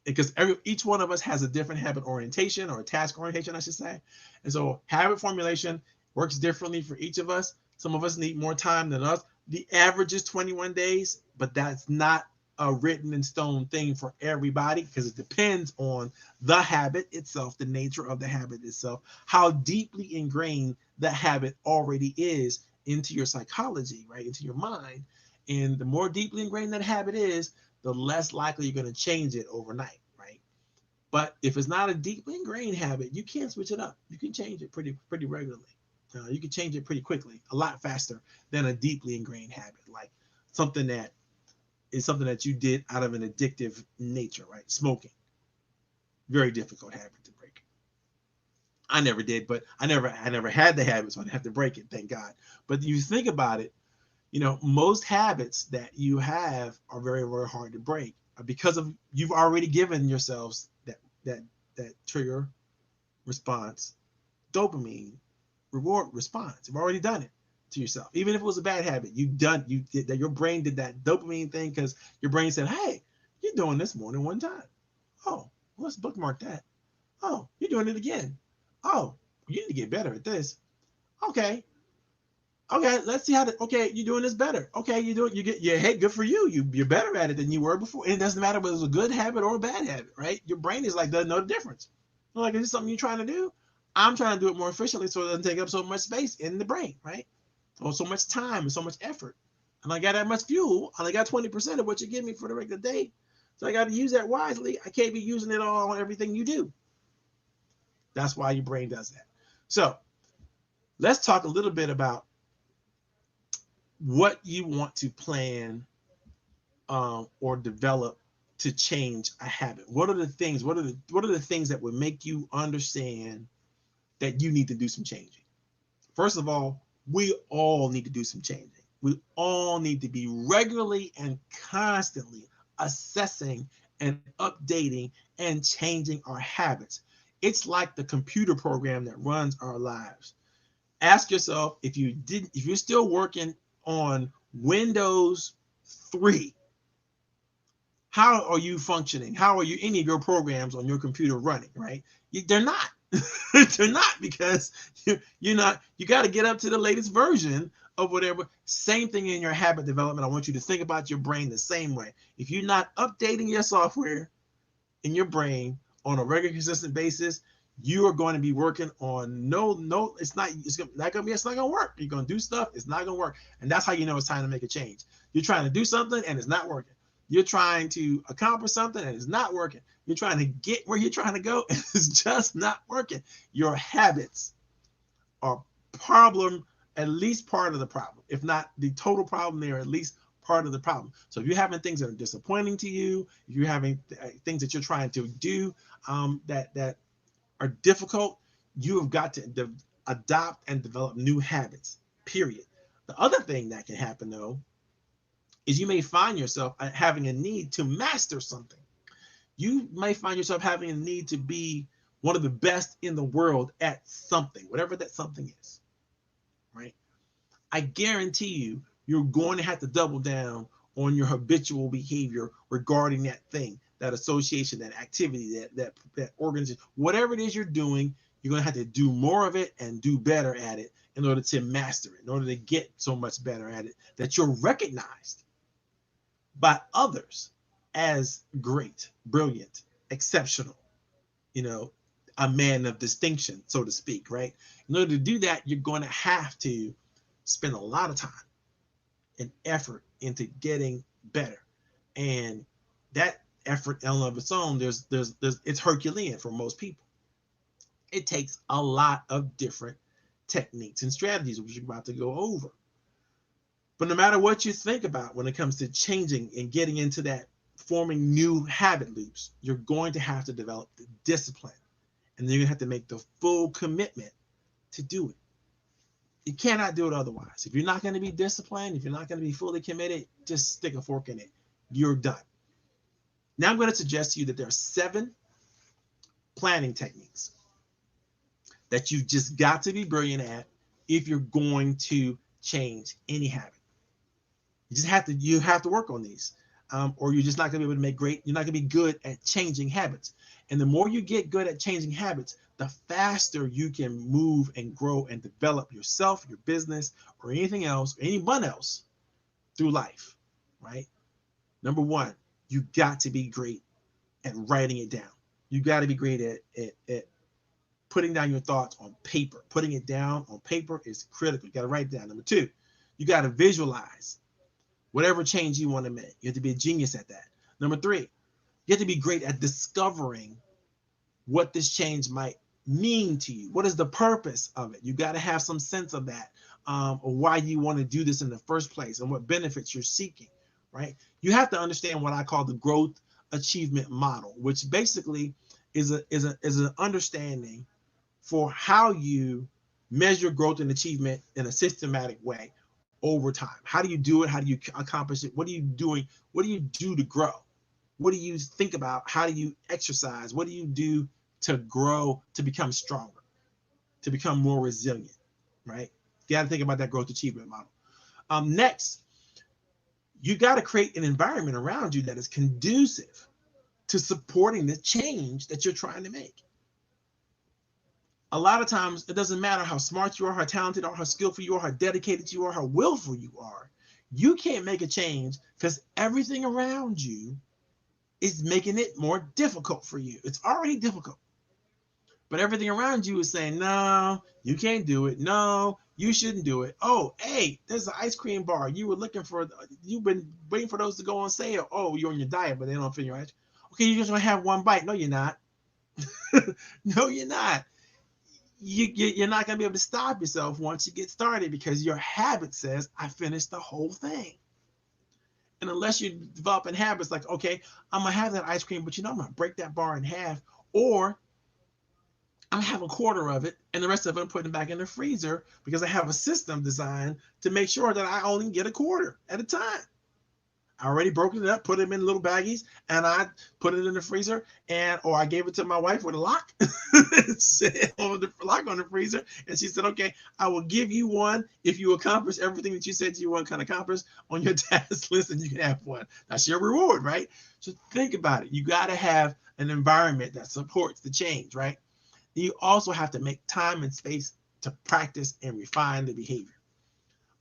Because each one of us has a different habit orientation, or a task orientation, I should say. And so habit formulation works differently for each of us. Some of us need more time than others. The average is 21 days, but that's not a written in stone thing for everybody, because it depends on the habit itself, the nature of the habit itself, how deeply ingrained the habit already is into your psychology, right, into your mind. And the more deeply ingrained that habit is, the less likely you're going to change it overnight. But if it's not a deeply ingrained habit, you can switch it up. You can change it pretty regularly. You can change it pretty quickly, a lot faster than a deeply ingrained habit, like something that is something that you did out of an addictive nature, right? Smoking, very difficult habit to break. I never did, but I never had the habit, so I didn't have to break it, thank God. But you think about it, most habits that you have are very, very hard to break because of you've already given yourselves that trigger response, dopamine reward response. You've already done it to yourself. Even if it was a bad habit, you did that. Your brain did that dopamine thing because your brain said, "Hey, you're doing this more than one time. Oh, let's bookmark that. Oh, you're doing it again. Oh, you need to get better at this. Okay, let's see how to. Okay, you're doing this better. Okay, hey, good for you. You're better at it than you were before. And it doesn't matter whether it was a good habit or a bad habit, right? Your brain is like doesn't know the difference. Like, is this something you're trying to do? I'm trying to do it more efficiently so it doesn't take up so much space in the brain, right? Or so much time and so much effort. And I got that much fuel. And I got 20% of what you give me for the regular day. So I got to use that wisely. I can't be using it all on everything you do. That's why your brain does that. So let's talk a little bit about what you want to plan or develop to change a habit. What are the things? What are the things that would make you understand that you need to do some changing? First of all, we all need to do some changing. We all need to be regularly and constantly assessing and updating and changing our habits. It's like the computer program that runs our lives. Ask yourself if you're still working on Windows 3, how are you functioning? How are any of your programs on your computer running, right? They're not. They're not, because you're not. You got to get up to the latest version of whatever. Same thing in your habit development. I want you to think about your brain the same way. If you're not updating your software in your brain on a regular, consistent basis, you are going to be working on it's not going to work. You're going to do stuff, it's not going to work. And that's how you know it's time to make a change. You're trying to do something and it's not working. You're trying to accomplish something and it's not working. You're trying to get where you're trying to go and it's just not working. Your habits are at least part of the problem. If not the total problem, they're at least part of the problem. So if you're having things that are disappointing to you, if you're having things that you're trying to do that are difficult, you have got to adopt and develop new habits, period. The other thing that can happen, though, is you may find yourself having a need to master something. You may find yourself having a need to be one of the best in the world at something, whatever that something is, right? I guarantee you're going to have to double down on your habitual behavior regarding that thing, that association, that activity, that organization, whatever it is you're doing. You're going to have to do more of it and do better at it in order to master it, in order to get so much better at it that you're recognized by others as great, brilliant, exceptional, a man of distinction, so to speak, right? In order to do that, you're going to have to spend a lot of time and effort into getting better. And that effort in and of its own, it's Herculean for most people. It takes a lot of different techniques and strategies, which we're about to go over. But no matter what you think about when it comes to changing and getting into that, forming new habit loops, you're going to have to develop the discipline, and then you're going to have to make the full commitment to do it. You cannot do it otherwise. If you're not going to be disciplined, if you're not going to be fully committed, just stick a fork in it. You're done. Now I'm going to suggest to you that there are 7 planning techniques that you just got to be brilliant at if you're going to change any habit. You have to work on these, or you're just not going to be able to you're not going to be good at changing habits. And the more you get good at changing habits, the faster you can move and grow and develop yourself, your business, or anything else, or anyone else through life, right? Number 1, you got to be great at writing it down. You got to be great at putting down your thoughts on paper. Putting it down on paper is critical. You got to write it down. Number 2, you got to visualize whatever change you want to make. You have to be a genius at that. Number 3, you have to be great at discovering what this change might mean to you. What is the purpose of it? You got to have some sense of that, or why you want to do this in the first place and what benefits you're seeking, right? You have to understand what I call the growth achievement model, which basically is an understanding for how you measure growth and achievement in a systematic way over time. How do you do it? How do you accomplish it? What are you doing? What do you do to grow? What do you think about? How do you exercise? What do you do to grow, to become stronger, to become more resilient, right? You got to think about that growth achievement model. Next, you got to create an environment around you that is conducive to supporting the change that you're trying to make. A lot of times, it doesn't matter how smart you are, how talented you are, how skillful you are, how dedicated you are, how willful you are. You can't make a change because everything around you is making it more difficult for you. It's already difficult. But everything around you is saying, no, you can't do it. No, you shouldn't do it. Oh, hey, there's an ice cream bar. You've been waiting for those to go on sale. Oh, you're on your diet, but they don't fit your ice. Okay, you're just going to have one bite. No, you're not. No, you're not. You're not going to be able to stop yourself once you get started because your habit says, I finished the whole thing. And unless you're developing habits like, okay, I'm going to have that ice cream, but I'm going to break that bar in half, or I'm gonna have a quarter of it and the rest of it I'm putting back in the freezer because I have a system designed to make sure that I only get a quarter at a time. I already broken it up, put them in little baggies, and I put it in the freezer, or I gave it to my wife with a lock, on the lock on the freezer, and she said, okay, I will give you one if you accomplish everything that you said you want to accomplish on your task list, and you can have one. That's your reward, right? So think about it. You got to have an environment that supports the change, right? You also have to make time and space to practice and refine the behavior.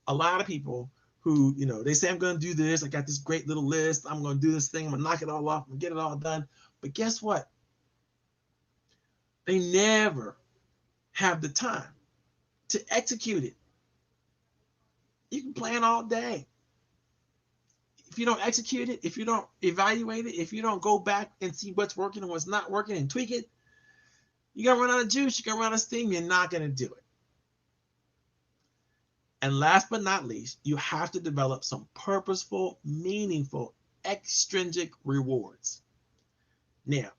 A lot of people who, they say, I'm going to do this. I got this great little list. I'm going to do this thing. I'm going to knock it all off and get it all done. But guess what? They never have the time to execute it. You can plan all day. If you don't execute it, if you don't evaluate it, if you don't go back and see what's working and what's not working and tweak it, you're going to run out of juice. You're going to run out of steam. You're not going to do it. And last but not least, you have to develop some purposeful, meaningful, extrinsic rewards. Now,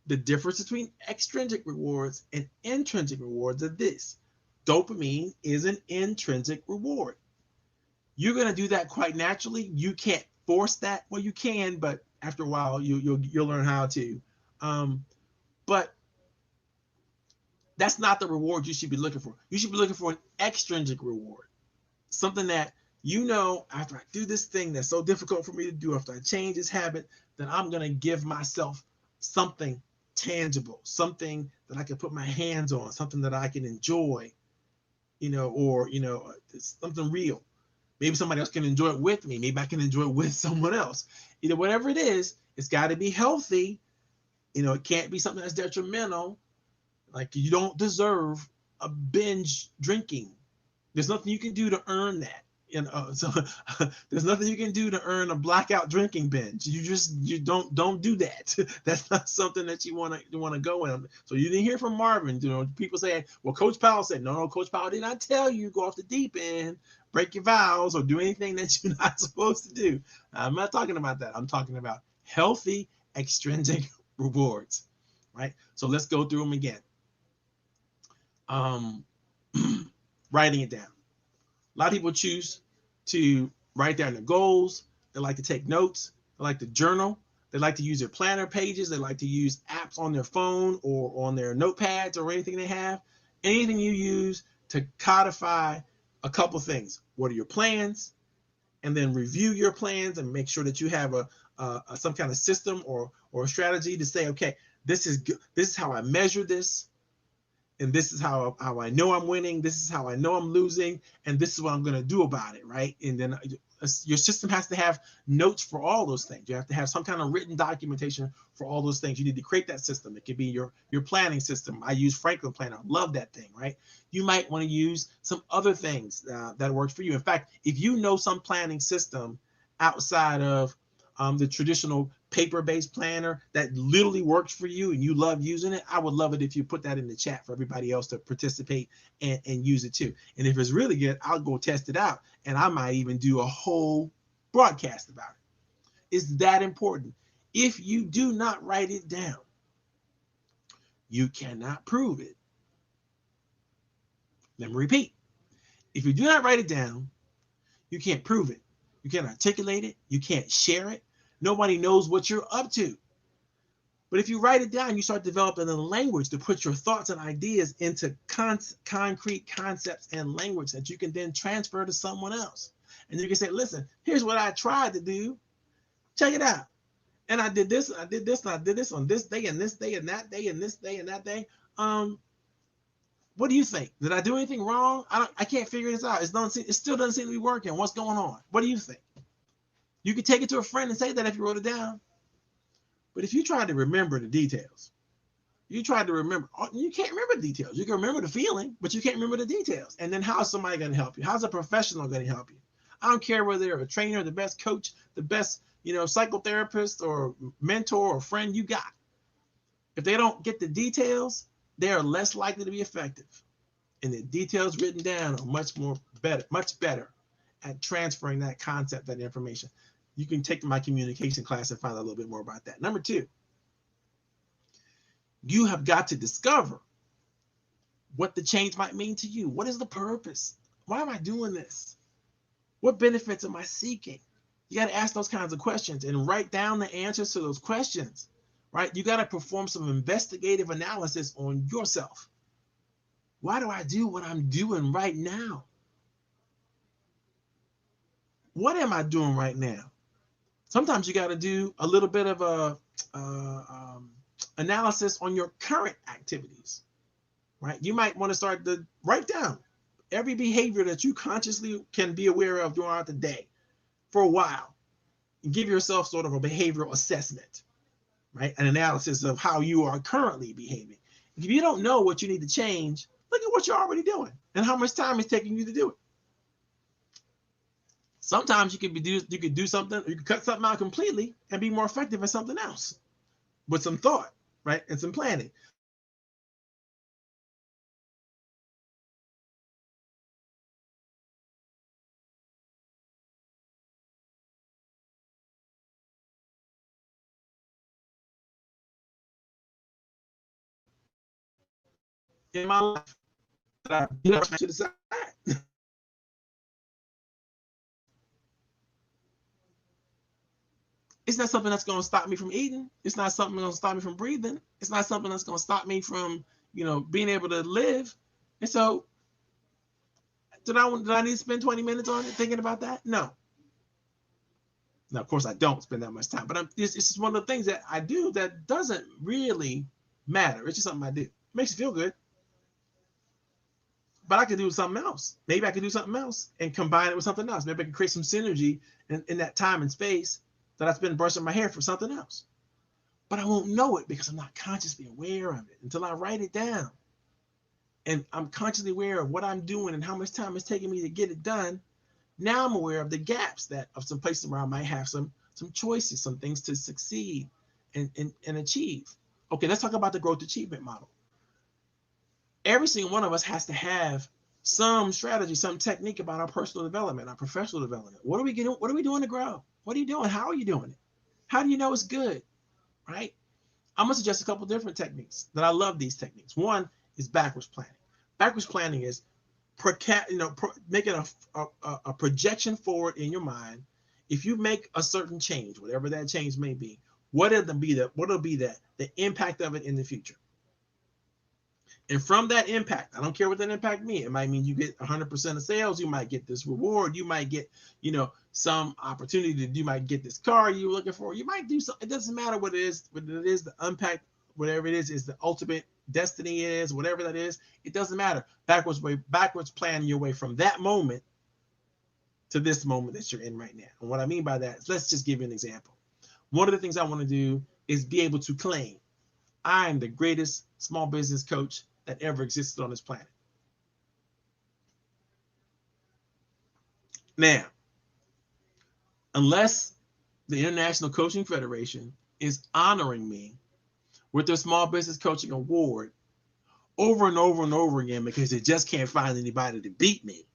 the difference between extrinsic rewards and intrinsic rewards are this. Dopamine is an intrinsic reward. You're going to do that quite naturally. You can't force that. Well, you can, but after a while, you'll learn how to. But that's not the reward you should be looking for. You should be looking for an extrinsic reward. Something that, after I do this thing that's so difficult for me to do, after I change this habit, that I'm going to give myself something tangible, something that I can put my hands on, something that I can enjoy, or something real. Maybe somebody else can enjoy it with me. Maybe I can enjoy it with someone else. Whatever it is, it's got to be healthy. It can't be something that's detrimental. Like, you don't deserve a binge drinking. There's nothing you can do to earn that. So there's nothing you can do to earn a blackout drinking binge. You don't do that. That's not something that you want to go in. So you didn't hear from Marvin. People say, well, Coach Powell said, no, Coach Powell did not tell you go off the deep end, break your vows, or do anything that you're not supposed to do. I'm not talking about that. I'm talking about healthy extrinsic rewards, right? So let's go through them again. Writing it down. A lot of people choose to write down their goals. They like to take notes. They like to journal. They like to use their planner pages. They like to use apps on their phone or on their notepads or anything they have. Anything you use to codify a couple things. What are your plans? And then review your plans and make sure that you have some kind of system or a strategy to say, okay, this is how I measure this. And this is how I know I'm winning. This is how I know I'm losing. And this is what I'm going to do about it, right? And then your system has to have notes for all those things. You have to have some kind of written documentation for all those things. You need to create that system. It could be your planning system. I use Franklin Planner. Love that thing, right? You might want to use some other things that works for you. In fact, if you know some planning system outside of the traditional paper-based planner that literally works for you and you love using it, I would love it if you put that in the chat for everybody else to participate and use it too. And if it's really good, I'll go test it out, and I might even do a whole broadcast about it. It's that important. If you do not write it down, you cannot prove it. Let me repeat. If you do not write it down, you can't prove it. You can't articulate it. You can't share it. Nobody knows what you're up to. But if you write it down, you start developing a language to put your thoughts and ideas into concrete concepts and language that you can then transfer to someone else. And you can say, listen, here's what I tried to do. Check it out. And I did this, and I did this, and I did this on this day, and this day, and that day, and this day, and that day. What do you think? Did I do anything wrong? I can't figure this out. It still doesn't seem to be working. What's going on? What do you think? You could take it to a friend and say that if you wrote it down. But if you try to remember the details, you can't remember the details. You can remember the feeling, but you can't remember the details. And then how is somebody going to help you? How's a professional going to help you? I don't care whether they're a trainer, the best coach, the best, psychotherapist or mentor or friend you got. If they don't get the details, they are less likely to be effective. And the details written down are much better at transferring that concept, that information. You can take my communication class and find out a little bit more about that. Number 2, you have got to discover what the change might mean to you. What is the purpose? Why am I doing this? What benefits am I seeking? You got to ask those kinds of questions and write down the answers to those questions, right? You got to perform some investigative analysis on yourself. Why do I do what I'm doing right now? What am I doing right now? Sometimes you got to do a little bit of a analysis on your current activities, right? You might want to start to write down every behavior that you consciously can be aware of throughout the day for a while, and give yourself sort of a behavioral assessment, right? An analysis of how you are currently behaving. If you don't know what you need to change, look at what you're already doing and how much time it's taking you to do it. Sometimes you could do something, you could cut something out completely and be more effective at something else with some thought, right? And some planning. In my life that I to the side. It's not something that's going to stop me from eating. It's not something that's going to stop me from breathing. It's not something that's going to stop me from, being able to live. And so, did I need to spend 20 minutes on it thinking about that? No. Now, of course, I don't spend that much time, but it's just one of the things that I do that doesn't really matter. It's just something I do. It makes you feel good. But I could do something else. Maybe I could do something else and combine it with something else. Maybe I can create some synergy in that time and space that I spend brushing my hair for something else. But I won't know it because I'm not consciously aware of it until I write it down. And I'm consciously aware of what I'm doing and how much time it's taking me to get it done. Now I'm aware of the gaps of some places where I might have some choices, some things to succeed and achieve. Okay, let's talk about the growth achievement model. Every single one of us has to have some strategy, some technique about our personal development, our professional development. What are we doing to grow? What are you doing? How are you doing it? How do you know it's good? Right? I'm going to suggest a couple different techniques that I love these techniques. One is backwards planning. Backwards planning is making a projection forward in your mind. If you make a certain change, whatever that change may be, what'll be the impact of it in the future? And from that impact, I don't care what that impact means. It might mean you get 100% of sales. You might get this reward. You might get, some opportunity you might get this car you're looking for. You might do something. It doesn't matter what it is. What it is, the impact, whatever it is the ultimate destiny is, whatever that is. It doesn't matter. Backwards plan your way from that moment to this moment that you're in right now. And what I mean by that is, let's just give you an example. One of the things I want to do is be able to claim I'm the greatest small business coach that ever existed on this planet. Now, unless the International Coaching Federation is honoring me with their small business coaching award over and over and over again because they just can't find anybody to beat me,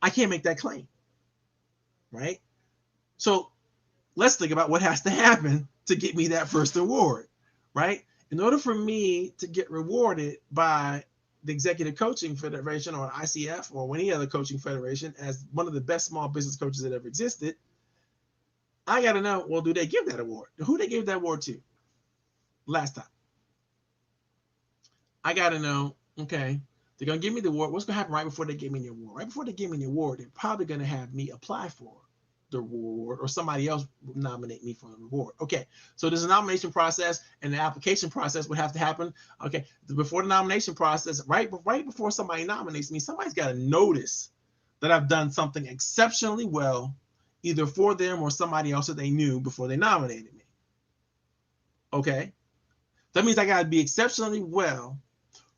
I can't make that claim, right? So let's think about what has to happen to get me that first award, right? In order for me to get rewarded by the Executive Coaching Federation or ICF or any other coaching federation as one of the best small business coaches that ever existed, I got to know, well, do they give that award? Who they gave that award to last time? I got to know, okay, they're going to give me the award. What's going to happen right before they give me the award? Right before they give me the award, they're probably going to have me apply for the reward or somebody else nominate me for the reward. Okay, so there's a nomination process and the application process would have to happen. Okay, before the nomination process, right before somebody nominates me, somebody's got to notice that I've done something exceptionally well, either for them or somebody else that they knew before they nominated me. Okay, that means I got to be exceptionally well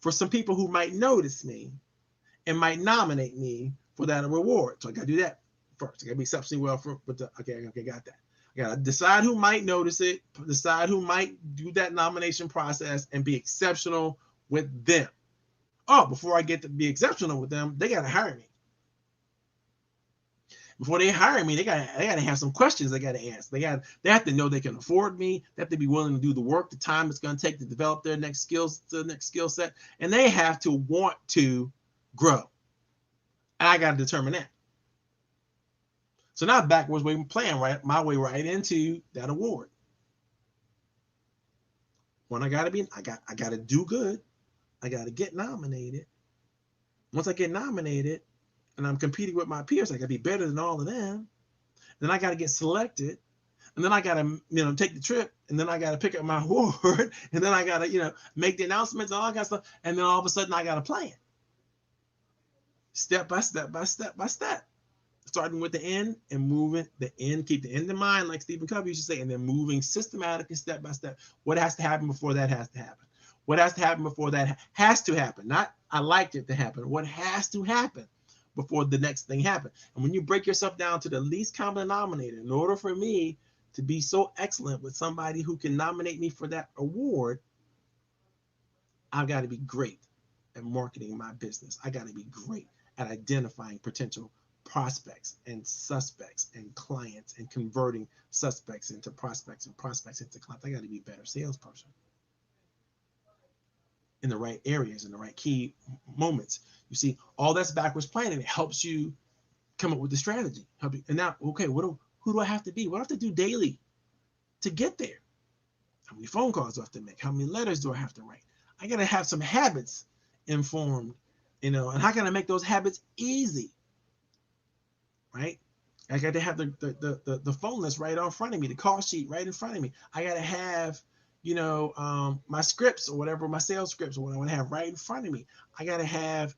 for some people who might notice me and might nominate me for that reward. So I got to do that first. I got to be exceptionally well for the, okay, got that. I got to decide who might notice it, decide who might do that nomination process and be exceptional with them. Oh, before I get to be exceptional with them, they got to hire me. Before they hire me, they got to have some questions they got to answer. They have to know they can afford me. They have to be willing to do the work, the time it's going to take to develop their next skills, the next skill set, and they have to want to grow. And I got to determine that. So now backwards way plan right my way right into that award. When I got to do good. I got to get nominated. Once I get nominated, and I'm competing with my peers, I got to be better than all of them. Then I got to get selected, and then I got to, take the trip, and then I got to pick up my award, and then I got to, make the announcements and all that kind of stuff, and then all of a sudden I got to plan, step by step by step by step, starting with the end and moving the end, keep the end in mind, like Stephen Covey used to say, and then moving systematically step by step. What has to happen before that has to happen? What has to happen before that has to happen? Not I liked it to happen. What has to happen before the next thing happens? And when you break yourself down to the least common denominator, in order for me to be so excellent with somebody who can nominate me for that award, I've got to be great at marketing my business. I got to be great at identifying potential prospects and suspects and clients and converting suspects into prospects and prospects into clients. I got to be a better salesperson in the right areas, in the right key moments. You see, all that's backwards planning. It helps you come up with the strategy. And now, okay, who do I have to be? What do I have to do daily to get there? How many phone calls do I have to make? How many letters do I have to write? I got to have some habits informed, and how can I make those habits easy? Right? I got to have the phone list right in front of me, the call sheet right in front of me. I got to have my scripts or whatever, my sales scripts or what I want to have right in front of me. I got to have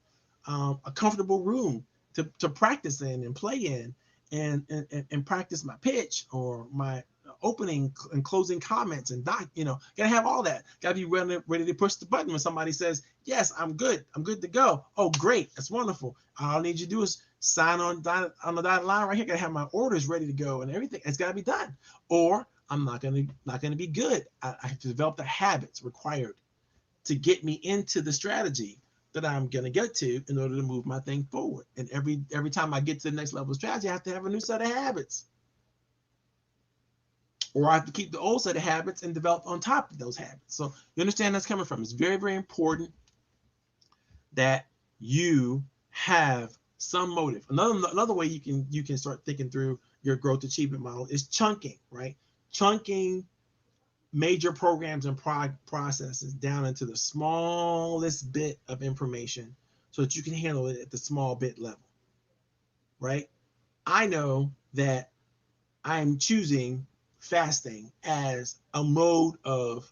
a comfortable room to practice in and play in and practice my pitch or my opening and closing comments and gotta have all that. Gotta be ready to push the button when somebody says, yes, I'm good to go. Oh, great, that's wonderful. All I need you to do is sign on the dotted line right here. Gotta have my orders ready to go and everything. It's gotta be done. Or I'm not gonna be good. I have to develop the habits required to get me into the strategy that I'm gonna get to in order to move my thing forward. And every time I get to the next level of strategy, I have to have a new set of habits. Or I have to keep the old set of habits and develop on top of those habits. So you understand that's coming from. It's very, very important that you have some motive. Another way you can start thinking through your growth achievement model is chunking, right? Chunking major programs and processes down into the smallest bit of information so that you can handle it at the small bit level, right? I know that I'm choosing fasting as a mode of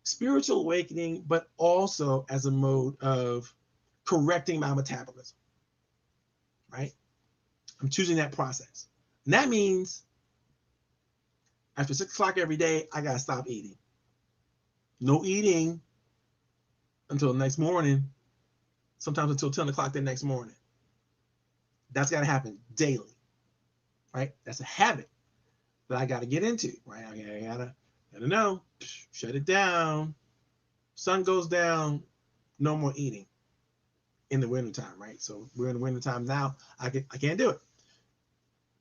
spiritual awakening, but also as a mode of correcting my metabolism, right? I'm choosing that process. And that means after 6 o'clock every day, I got to stop eating. No eating until the next morning, sometimes until 10 o'clock the next morning. That's got to happen daily, right? That's a habit. that I got to get into, right? I gotta know, shut it down. Sun goes down, no more eating in the wintertime, right? So we're in the wintertime now. I can't do it.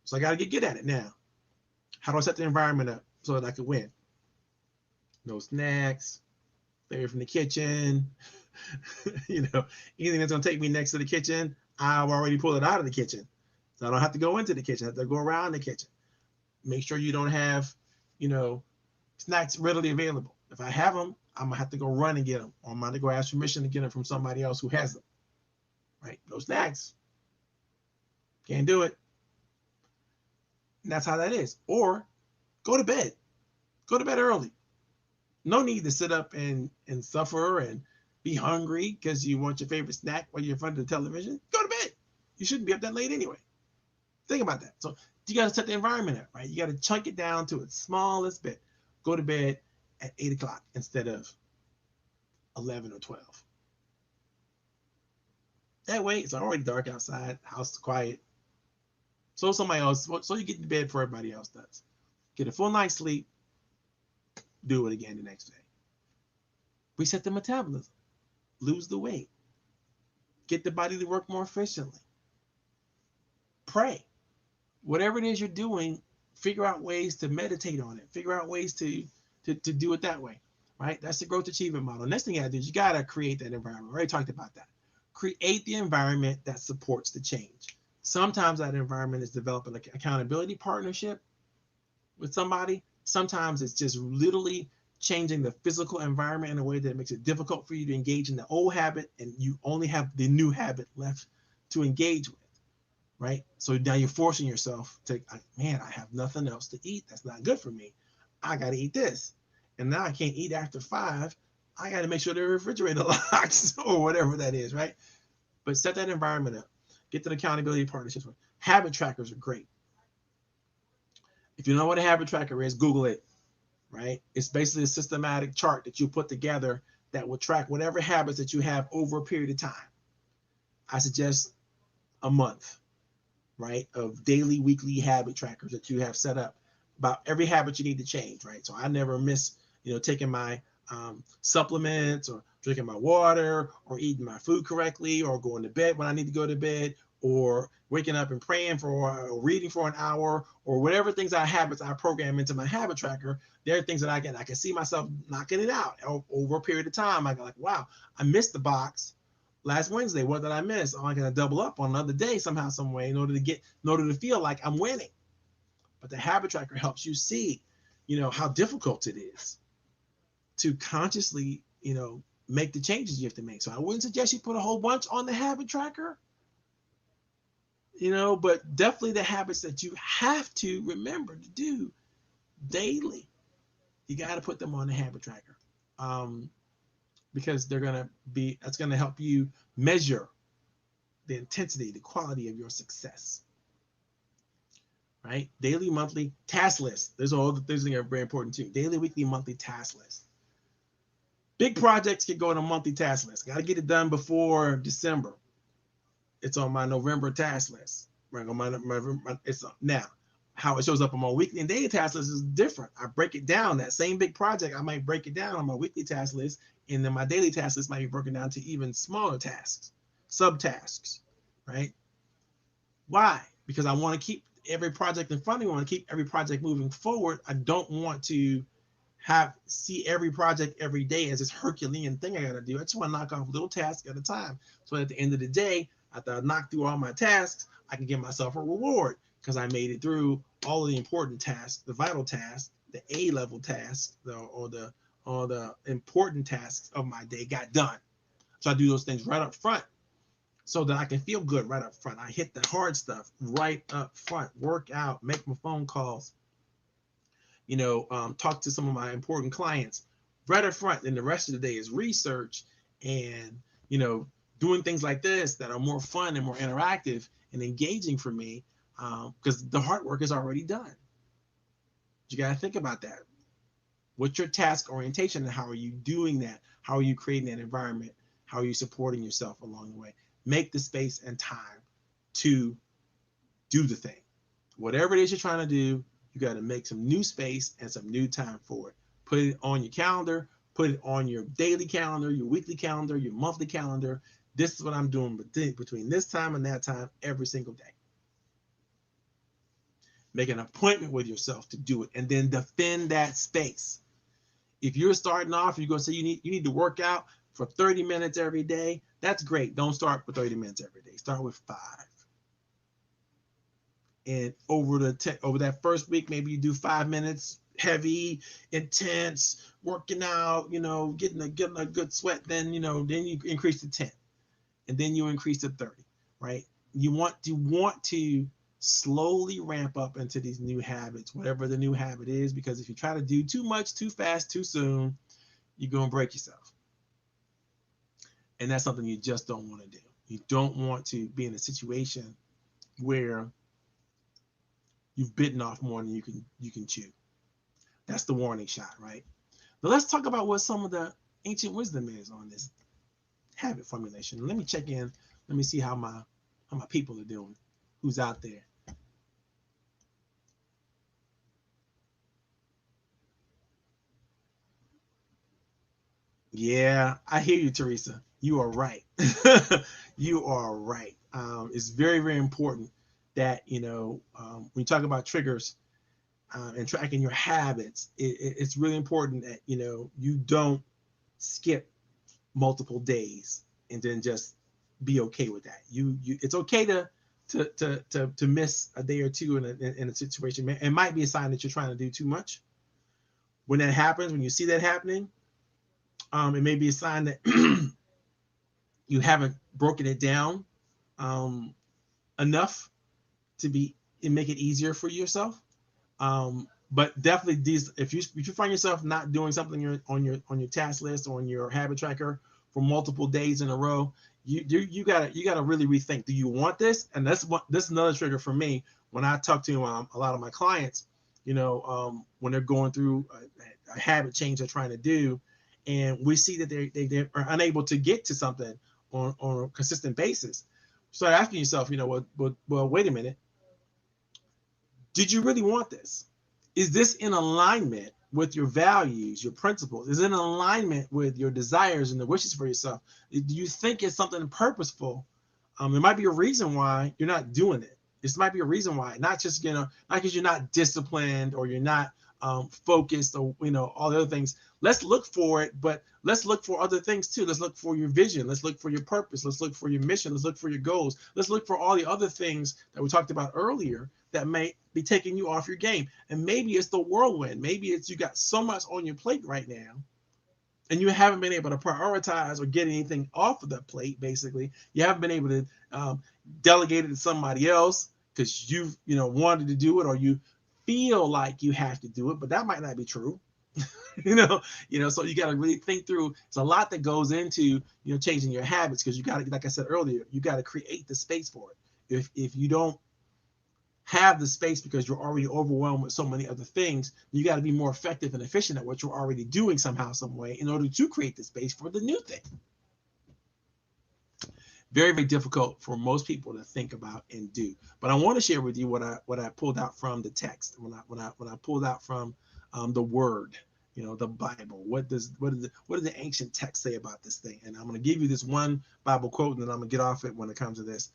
So I got to get good at it now. How do I set the environment up so that I can win? No snacks, stay away from the kitchen. Anything that's gonna take me next to the kitchen, I've already pulled it out of the kitchen. So I don't have to go into the kitchen. I have to go around the kitchen. Make sure you don't have, snacks readily available. If I have them, I'm gonna have to go run and get them, or I'm gonna go ask permission to get them from somebody else who has them. Right? No snacks. Can't do it. And that's how that is. Or go to bed. Go to bed early. No need to sit up and suffer and be hungry because you want your favorite snack while you're in front of the television. Go to bed. You shouldn't be up that late anyway. Think about that. So you got to set the environment up, right? You got to chunk it down to its smallest bit. Go to bed at 8 o'clock instead of 11 or 12. That way, it's already dark outside, house is quiet. So somebody else, so you get to bed before everybody else does. Get a full night's sleep, do it again the next day. Reset the metabolism, lose the weight, get the body to work more efficiently. Pray. Whatever it is you're doing, figure out ways to meditate on it. Figure out ways to do it that way, right? That's the growth achievement model. Next thing you gotta do is you gotta create that environment. We already talked about that. Create the environment that supports the change. Sometimes that environment is developing an accountability partnership with somebody. Sometimes it's just literally changing the physical environment in a way that makes it difficult for you to engage in the old habit and you only have the new habit left to engage with, right? So now you're forcing yourself to, man, I have nothing else to eat. That's not good for me. I got to eat this. And now I can't eat after 5. I got to make sure the refrigerator locks or whatever that is, right? But set that environment up. Get to the accountability partnerships. Habit trackers are great. If you know what a habit tracker is, Google it, right? It's basically a systematic chart that you put together that will track whatever habits that you have over a period of time. I suggest a month, right, of daily, weekly habit trackers that you have set up about every habit you need to change, right? So I never miss, taking my supplements or drinking my water or eating my food correctly or going to bed when I need to go to bed or waking up and praying or reading for an hour or whatever things habits I program into my habit tracker. There are things that I can see myself knocking it out over a period of time. I go like, wow, I missed the box last Wednesday. What did I miss? Oh, I'm gonna double up on another day somehow, some way in order to feel like I'm winning. But the habit tracker helps you see, how difficult it is to consciously, make the changes you have to make. So I wouldn't suggest you put a whole bunch on the habit tracker, but definitely the habits that you have to remember to do daily, you got to put them on the habit tracker, because that's going to help you measure the intensity, the quality of your success. Right? Daily, monthly task list. Those things are very important too. Daily, weekly, monthly task list. Big projects can go on a monthly task list. Got to get it done before December. It's on my November task list. Right? It's now. How it shows up on my weekly and daily task list is different. I break it down. That same big project, I might break it down on my weekly task list, and then my daily task list might be broken down to even smaller tasks, subtasks, right? Why? Because I want to keep every project in front of me. I want to keep every project moving forward. I don't want to see every project every day as this Herculean thing I got to do. I just want to knock off little tasks at a time. So at the end of the day, after I knock through all my tasks, I can give myself a reward because I made it through all of the important tasks, the vital tasks, the A-level tasks, or the important tasks of my day got done. So I do those things right up front so that I can feel good right up front. I hit the hard stuff right up front, work out, make my phone calls, talk to some of my important clients right up front. And the rest of the day is research and, doing things like this that are more fun and more interactive and engaging for me, because the hard work is already done. You got to think about that. What's your task orientation and how are you doing that? How are you creating that environment? How are you supporting yourself along the way? Make the space and time to do the thing. Whatever it is you're trying to do, You got to make some new space and some new time for it. Put it on your calendar, put it on your daily calendar, your weekly calendar, your monthly calendar. This is what I'm doing between this time and that time every single day. Make an appointment with yourself to do it, and then defend that space. If you're starting off, you're going to say you need to work out for 30 minutes every day. That's great. Don't start with 30 minutes every day. Start with 5. And over that first week, maybe you do 5 minutes, heavy, intense, working out, getting a good sweat. Then you increase to 10, and then you increase to 30. Right? You want to slowly ramp up into these new habits, whatever the new habit is, because if you try to do too much, too fast, too soon, you're going to break yourself. And that's something you just don't want to do. You don't want to be in a situation where you've bitten off more than you can chew. That's the warning shot, right? But let's talk about what some of the ancient wisdom is on this habit formulation. Let me check in. Let me see how my people are doing. Who's out there? Yeah, I hear you, Teresa. You are right. You are right. It's very, very important that, when you talk about triggers and tracking your habits, it's really important that, you don't skip multiple days and then just be okay with that. It's okay to miss a day or two in a situation. It might be a sign that you're trying to do too much. When that happens, when you see that happening, it may be a sign that you haven't broken it down enough to make it easier for yourself. But definitely if you find yourself not doing something on your task list or on your habit tracker for multiple days in a row, you gotta really rethink. Do you want this? And this is another trigger for me when I talk to a lot of my clients. When they're going through a habit change they're trying to do, and we see that they are unable to get to something on a consistent basis. Start asking yourself, well, wait a minute. Did you really want this? Is this in alignment with your values, your principles? Is it in alignment with your desires and the wishes for yourself? Do you think it's something purposeful? There might be a reason why you're not doing it. This might be a reason why, not just, not because you're not disciplined or you're not focused or, all the other things. Let's look for it, but let's look for other things too. Let's look for your vision. Let's look for your purpose. Let's look for your mission. Let's look for your goals. Let's look for all the other things that we talked about earlier that may be taking you off your game. And maybe it's the whirlwind. Maybe it's you got so much on your plate right now and you haven't been able to prioritize or get anything off of the plate. Basically, you haven't been able to delegate it to somebody else because you've wanted to do it, or you feel like you have to do it, but that might not be true. So you got to really think through. It's a lot that goes into changing your habits, because you got to, like I said earlier, you got to create the space for it. If you don't have the space because you're already overwhelmed with so many other things, you got to be more effective and efficient at what you're already doing somehow, some way, in order to create the space for the new thing. Very, very difficult for most people to think about and do. But I want to share with you what I pulled out from the text, when I pulled out from the Word, the Bible. What does the ancient text say about this thing? And I'm going to give you this one Bible quote, and then I'm going to get off it when it comes to this.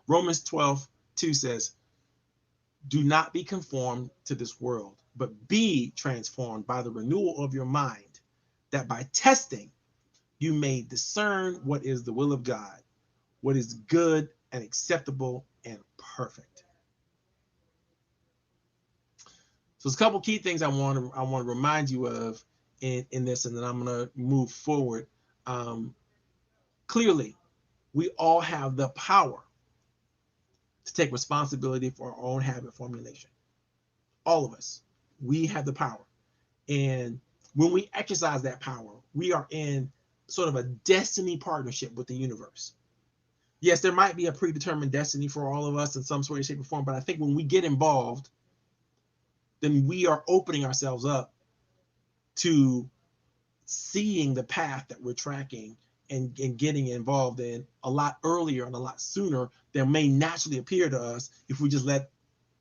Romans 12:2 says, "Do not be conformed to this world, but be transformed by the renewal of your mind, that by testing you may discern what is the will of God, what is good and acceptable and perfect." So there's a couple key things I want to remind you of in this, and then I'm going to move forward. Clearly, we all have the power to take responsibility for our own habit formulation. All of us, we have the power. And when we exercise that power, we are in sort of a destiny partnership with the universe. Yes, there might be a predetermined destiny for all of us in some sort of shape or form, but I think when we get involved, then we are opening ourselves up to seeing the path that we're tracking and getting involved in a lot earlier and a lot sooner than may naturally appear to us if we just let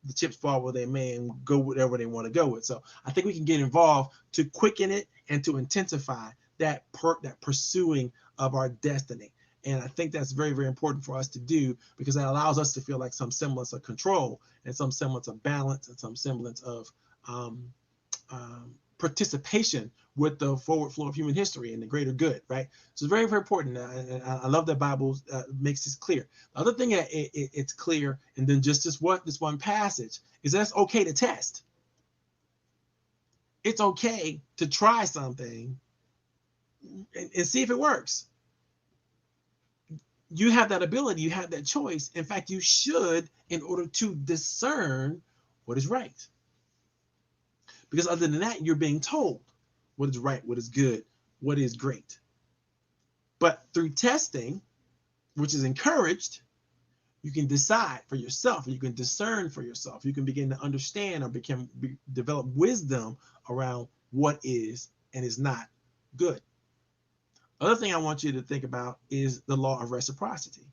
the chips fall where they may and go whatever they want to go with. So I think we can get involved to quicken it and to intensify that pursuing of our destiny. And I think that's very, very important for us to do, because that allows us to feel like some semblance of control and some semblance of balance and some semblance of participation with the forward flow of human history and the greater good, right? So it's very, very important. And I love that Bible makes this clear. The other thing that it's clear, and then just this one passage, is that it's okay to test. It's okay to try something and see if it works. You have that ability, you have that choice. In fact, you should, in order to discern what is right. Because other than that, you're being told what is right, what is good, what is great. But through testing, which is encouraged, you can decide for yourself, you can discern for yourself, you can begin to understand or develop wisdom around what is and is not good. Other thing I want you to think about is the law of reciprocity.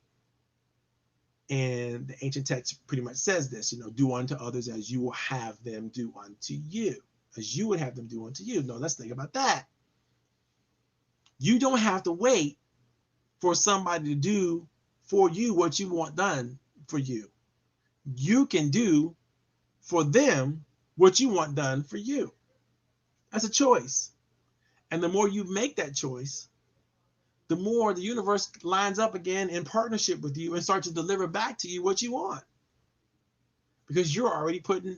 And the ancient text pretty much says this, do unto others as you will have them do unto you, as you would have them do unto you. No, let's think about that. You don't have to wait for somebody to do for you what you want done for you. You can do for them what you want done for you. That's a choice. And the more you make that choice, the more the universe lines up again in partnership with you and starts to deliver back to you what you want. Because you're already putting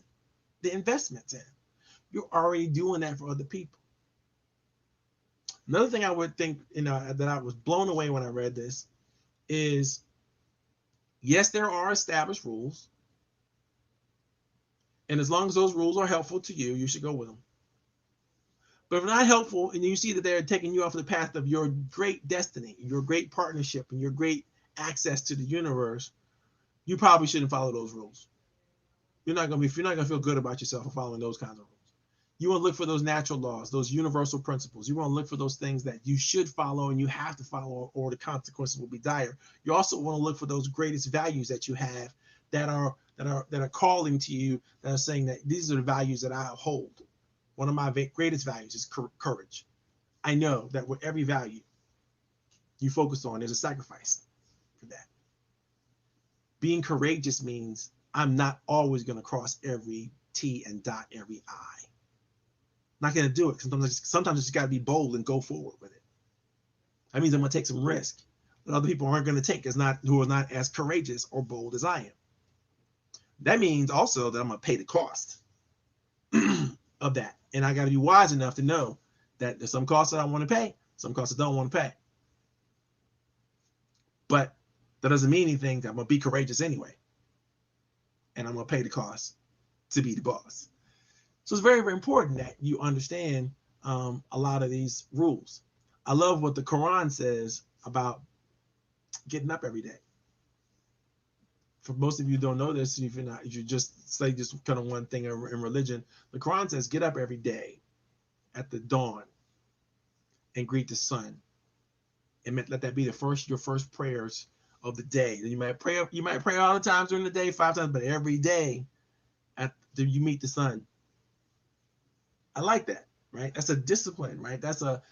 the investments in. You're already doing that for other people. Another thing I would think, that I was blown away when I read this is, yes, there are established rules. And as long as those rules are helpful to you, you should go with them. But if not helpful, and you see that they're taking you off the path of your great destiny, your great partnership, and your great access to the universe, you probably shouldn't follow those rules. You're not gonna feel good about yourself for following those kinds of rules. You want to look for those natural laws, those universal principles. You want to look for those things that you should follow and you have to follow, or the consequences will be dire. You also want to look for those greatest values that you have that are calling to you, that are saying that these are the values that I hold. One of my greatest values is courage. I know that with every value you focus on, there's a sacrifice for that. Being courageous means I'm not always going to cross every T and dot every I. I'm not going to do it. Sometimes it's got to be bold and go forward with it. That means I'm going to take some risk that other people aren't going to take, who are not as courageous or bold as I am. That means also that I'm going to pay the cost of that. And I got to be wise enough to know that there's some costs that I want to pay, some costs I don't want to pay. But that doesn't mean anything. I'm going to be courageous anyway. And I'm going to pay the cost to be the boss. So it's very, very important that you understand a lot of these rules. I love what the Quran says about getting up every day. For most of you who don't know this, if you just say just kind of one thing in religion, the Quran says get up every day at the dawn and greet the sun, and let that be your first prayers of the day. You might pray all the times during the day, 5 times, but every day you meet the sun. I like that, right? That's a discipline, right? That's a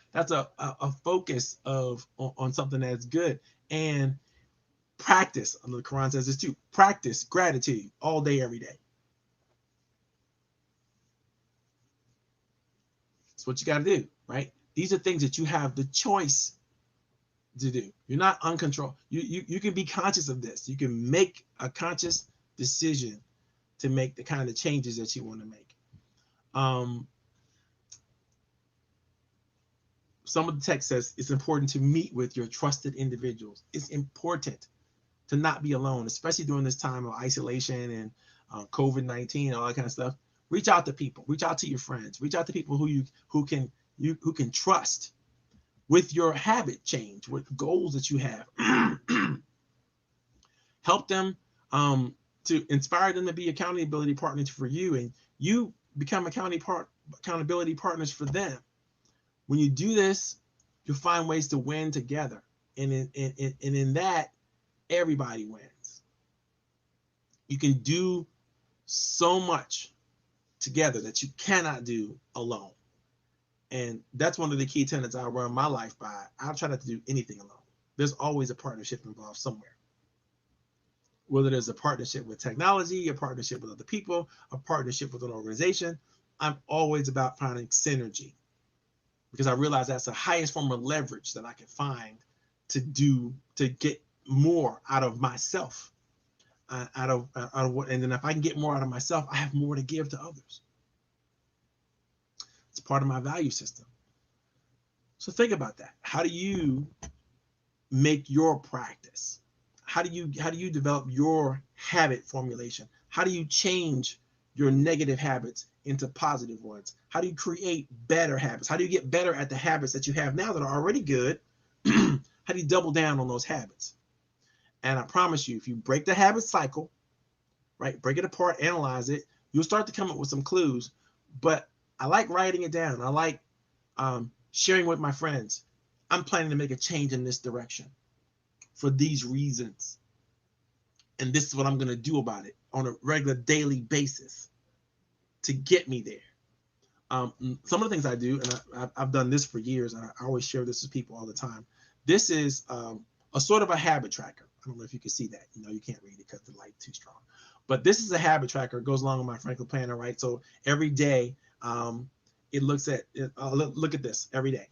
focus on something that's good. And practice, the Quran says this too, practice gratitude all day, every day. That's what you got to do, right? These are things that you have the choice to do. You're not uncontrolled. You can be conscious of this. You can make a conscious decision to make the kind of changes that you want to make. Some of the text says it's important to meet with your trusted individuals. It's important to not be alone, especially during this time of isolation and COVID-19, all that kind of stuff. Reach out to people. Reach out to your friends. Reach out to people who can trust with your habit change, with goals that you have. Help them to inspire them to be accountability partners for you, and you become accountability partners for them. When you do this, you'll find ways to win together, and in that, everybody wins. You can do so much together that you cannot do alone. And that's one of the key tenets I run my life by. I try not to do anything alone. There's always a partnership involved somewhere. Whether there's a partnership with technology, a partnership with other people, a partnership with an organization, I'm always about finding synergy, because I realize that's the highest form of leverage that I can find to get more out of myself, out of what, and then if I can get more out of myself, I have more to give to others. It's part of my value system. So think about that. How do you make your practice? How do you develop your habit formulation? How do you change your negative habits into positive ones? How do you create better habits? How do you get better at the habits that you have now that are already good? How do you double down on those habits? And I promise you, if you break the habit cycle, right, break it apart, analyze it, you'll start to come up with some clues. But I like writing it down. I like sharing with my friends. I'm planning to make a change in this direction for these reasons. And this is what I'm going to do about it on a regular daily basis to get me there. Some of the things I do, and I've done this for years, and I always share this with people all the time. This is a sort of a habit tracker. I don't know if you can see that. You can't read it because the light's too strong. But this is a habit tracker. It goes along with my Franklin Planner, right? So every day, it looks at look at this every day.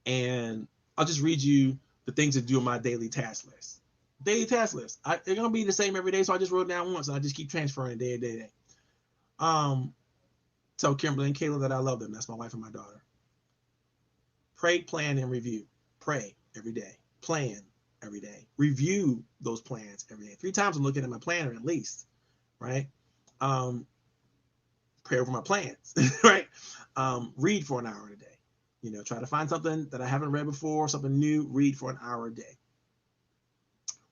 And I'll just read you the things to do on my daily task list. Daily task list. They're gonna be the same every day, so I just wrote it down once, and I just keep transferring day to day. Tell Kimberly and Kayla that I love them. That's my wife and my daughter. Pray, plan, and review. Pray every day. Plan every day. Review those plans every day. 3 times I'm looking at my planner at least, right? Pray over my plans, right? Read for an hour a day. Try to find something that I haven't read before, something new. Read for an hour a day.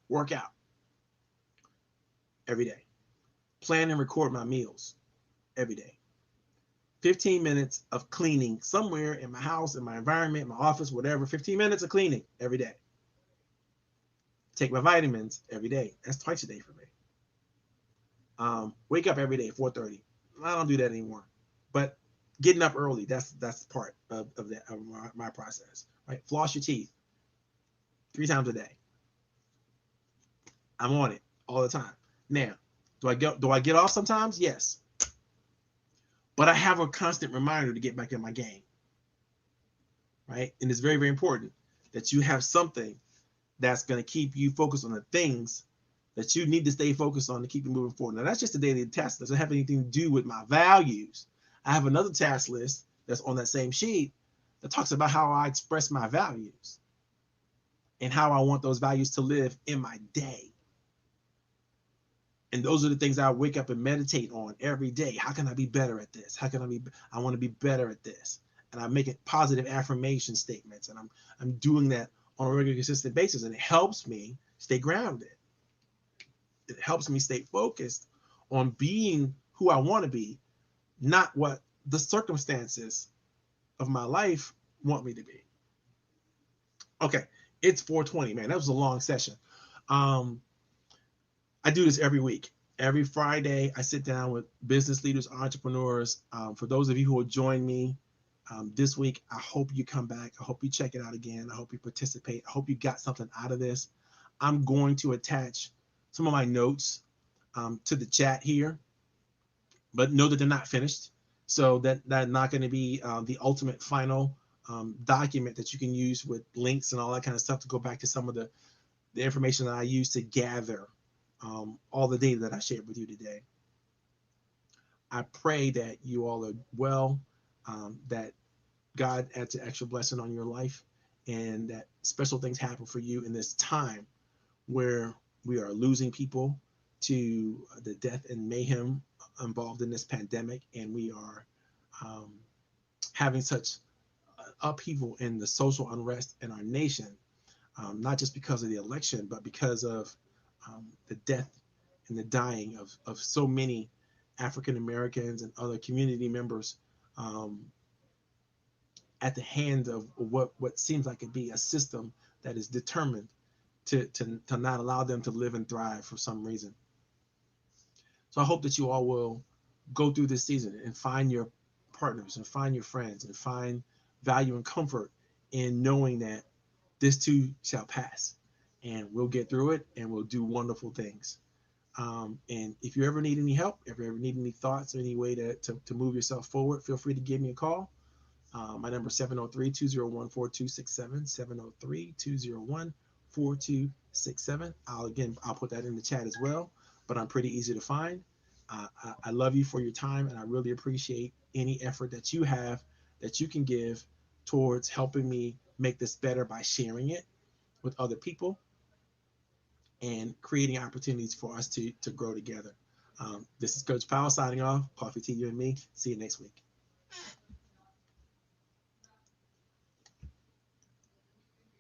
Work out every day. Plan and record my meals every day. 15 minutes of cleaning somewhere in my house, in my environment, my office, whatever. 15 minutes of cleaning every day. Take my vitamins every day. That's twice a day for me. Wake up every day, 4:30. I don't do that anymore. But getting up early, that's part of my process. Right? Floss your teeth 3 times a day. I'm on it all the time. Now, do I get off sometimes? Yes. But I have a constant reminder to get back in my game. Right? And it's very, very important that you have something that's going to keep you focused on the things that you need to stay focused on to keep you moving forward. Now, that's just a daily task. It doesn't have anything to do with my values. I have another task list that's on that same sheet that talks about how I express my values and how I want those values to live in my day. And those are the things I wake up and meditate on every day. How can I be better at this? I want to be better at this. And I make it positive affirmation statements. And I'm doing that on a regular, consistent basis. And it helps me stay grounded. It helps me stay focused on being who I want to be, not what the circumstances of my life want me to be. Okay, it's 4:20, man. That was a long session. I do this every week. Every Friday, I sit down with business leaders, entrepreneurs. For those of you who will join me this week, I hope you come back. I hope you check it out again. I hope you participate. I hope you got something out of this. I'm going to attach some of my notes to the chat here, but know that they're not finished. So that's not going to be the ultimate final document that you can use with links and all that kind of stuff to go back to some of the information that I use to gather all the data that I shared with you today. I pray that you all are well, that God adds an extra blessing on your life, and that special things happen for you in this time where we are losing people to the death and mayhem involved in this pandemic, and we are having such upheaval in the social unrest in our nation, not just because of the election, but because of the death and the dying of so many African Americans and other community members at the hands of what seems like it be a system that is determined to not allow them to live and thrive for some reason. So I hope that you all will go through this season and find your partners and find your friends and find value and comfort in knowing that this too shall pass, and we'll get through it and we'll do wonderful things. And if you ever need any help, if you ever need any thoughts, any way to move yourself forward, feel free to give me a call. My number is 703-201-4267, 703-201-4267. I'll put that in the chat as well, but I'm pretty easy to find. I love you for your time, and I really appreciate any effort that you have that you can give towards helping me make this better by sharing it with other people and creating opportunities for us to grow together. This is Coach Powell signing off. Coffee, tea, you and me. See you next week.